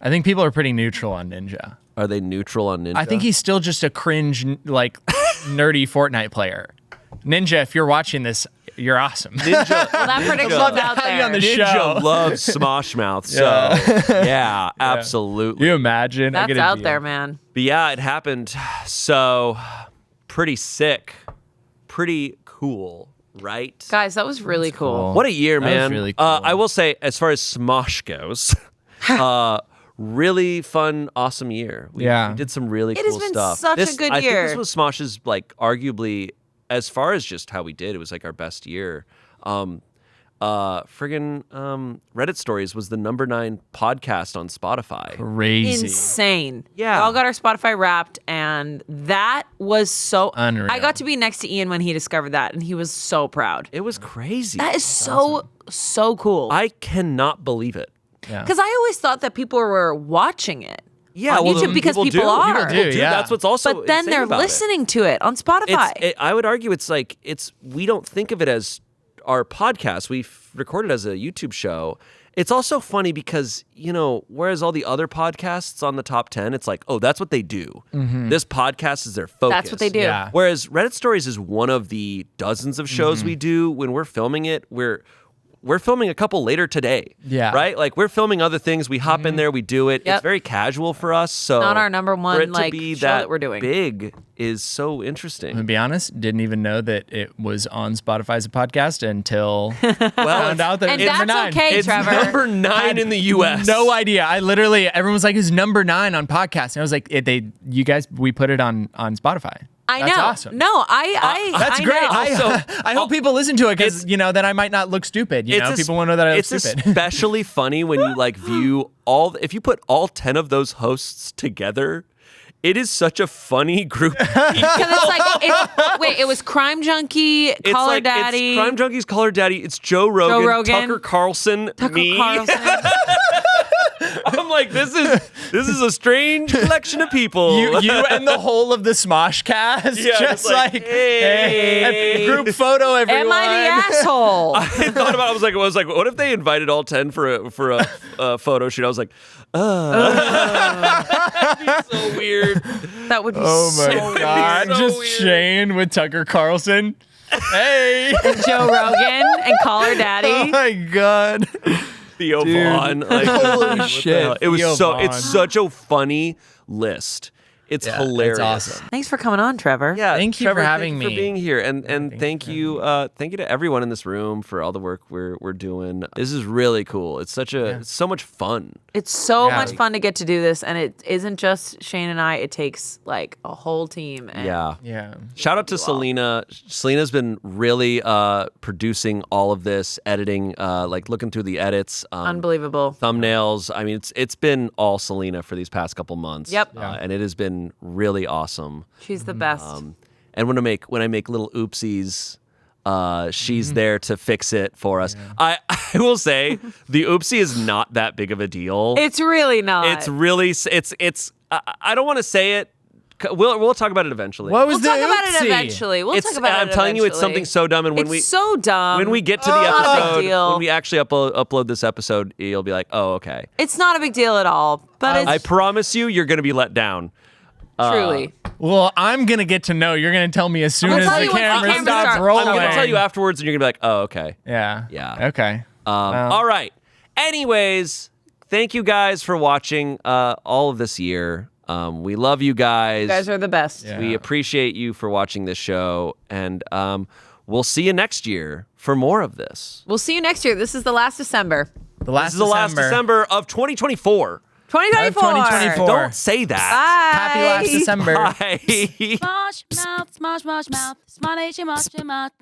I think people are pretty neutral on Ninja. Are they neutral on Ninja? I think he's still just a cringe, like, nerdy Fortnite player. Ninja, if you're watching this, you're awesome. Ninja, Well, that prediction's love to out have you there. on the Ninja show. loves Smosh Mouth. So yeah, absolutely. You imagine? I That's get a out deal. there, man. But yeah, it happened. So pretty sick, pretty cool, right? Guys, that was really cool. What a year, That was man. really cool. I will say, as far as Smosh goes, really fun, awesome year. We did some really It cool has been stuff. such a good I think year. this was Smosh's, like, arguably, as far as just how we did, it was like our best year. Reddit Stories was the #9 podcast on Spotify. Crazy. Insane. Yeah. We all got our Spotify Wrapped, and that was so Unreal. I got to be next to Ian when he discovered that, and he was so proud. It was crazy. That is so cool. I cannot believe it. Yeah. Because I always thought that people were watching it. Yeah, on well, YouTube because people do. are. People do, do. yeah. That's what's also But then insane they're about it. listening to it on Spotify. I would argue it's we don't think of it as our podcast. We record it as a YouTube show. It's also funny because, whereas all the other podcasts on the top 10, it's like, oh, that's what they do. This podcast is their focus. That's what they do. Yeah. Whereas Reddit Stories is one of the dozens of shows we do. When we're filming it, we're filming a couple later today. Yeah. Right? Like, we're filming other things. We hop in there, we do it. Yep. It's very casual for us. So not our number one, for it to like, be show that we're doing. big is so interesting. To be honest, didn't even know that it was on Spotify as a podcast until Well, found out that and it was that's number 9. okay, it's Trevor. number 9 in the U.S. No idea. Everyone was like, "It's number 9 on podcast," and I was like, "You guys, we put it on Spotify." I know. That's awesome. No, I That's I great. know. I hope people listen to it because then I might not look stupid. People won't know that I look It's stupid. especially funny when you view if you put all 10 of those hosts together. It is such a funny group of people. Because it was Crime Junkie, Caller Daddy. It's Crime Junkies, Caller Daddy. It's Joe Rogan, Tucker Carlson, me. Carlson. I'm like, this is a strange collection of people. you and the whole of the SmoshCast, Yeah, just it's like, hey. group photo, everyone. Am I the asshole? I thought about it. I was like, what if they invited all 10 for a photo shoot? I was like, that'd be so weird. That would be Oh my so god! so Just weird. Shayne with Tucker Carlson. Hey! And Joe Rogan and Caller Oh Daddy. my god! Theo Vaughn. Holy what the shit, hell? It was Theo so. Vaughn. It's such a funny list. It's hilarious. It's awesome. Thanks for coming on, Trevor. Yeah, Thank you Trevor, for having thank you me. for being here, and thank you to everyone in this room for all the work we're doing. This is really cool. It's it's so much fun. It's so Yeah. much fun to get to do this, and it isn't just Shayne and I. It takes a whole team. And Yeah. Yeah. Shout out to Selina. Selina's been really producing all of this, editing, looking through the edits, Unbelievable. thumbnails. I mean, it's been all Selina for these past couple months. Yep. And it has been really awesome. She's the best. And when I make little oopsies, she's there to fix it for us. I will say the oopsie is not that big of a deal. It's really not. It's really I don't want to say it. We'll talk about it eventually. What was We'll the talk about it oopsie? eventually. We'll talk about it I'm telling you, it's something so dumb. And It's so dumb. when we get to the not a big episode, deal. when we actually upload this episode, you'll be like, oh, okay. It's not a big deal at all. But I it's promise you're going to be let down. truly. Well, I'm gonna get to know. You're gonna tell me as soon I'm as gonna tell the you once the camera camera stops starts. rolling. I'm going to tell you afterwards, and you're going to be like, oh, okay. Yeah. Yeah. Okay. All right. Anyways, thank you guys for watching all of this year. We love you guys. You guys are the best. Yeah. We appreciate you for watching this show, and we'll see you next year for more of this. We'll see you next year. This is the last December. The last This is the last December of 2024. 2024. 2024. Don't say that. Bye. Happy last December. Bye. Smosh mouth, smosh mouth, smosh mouth.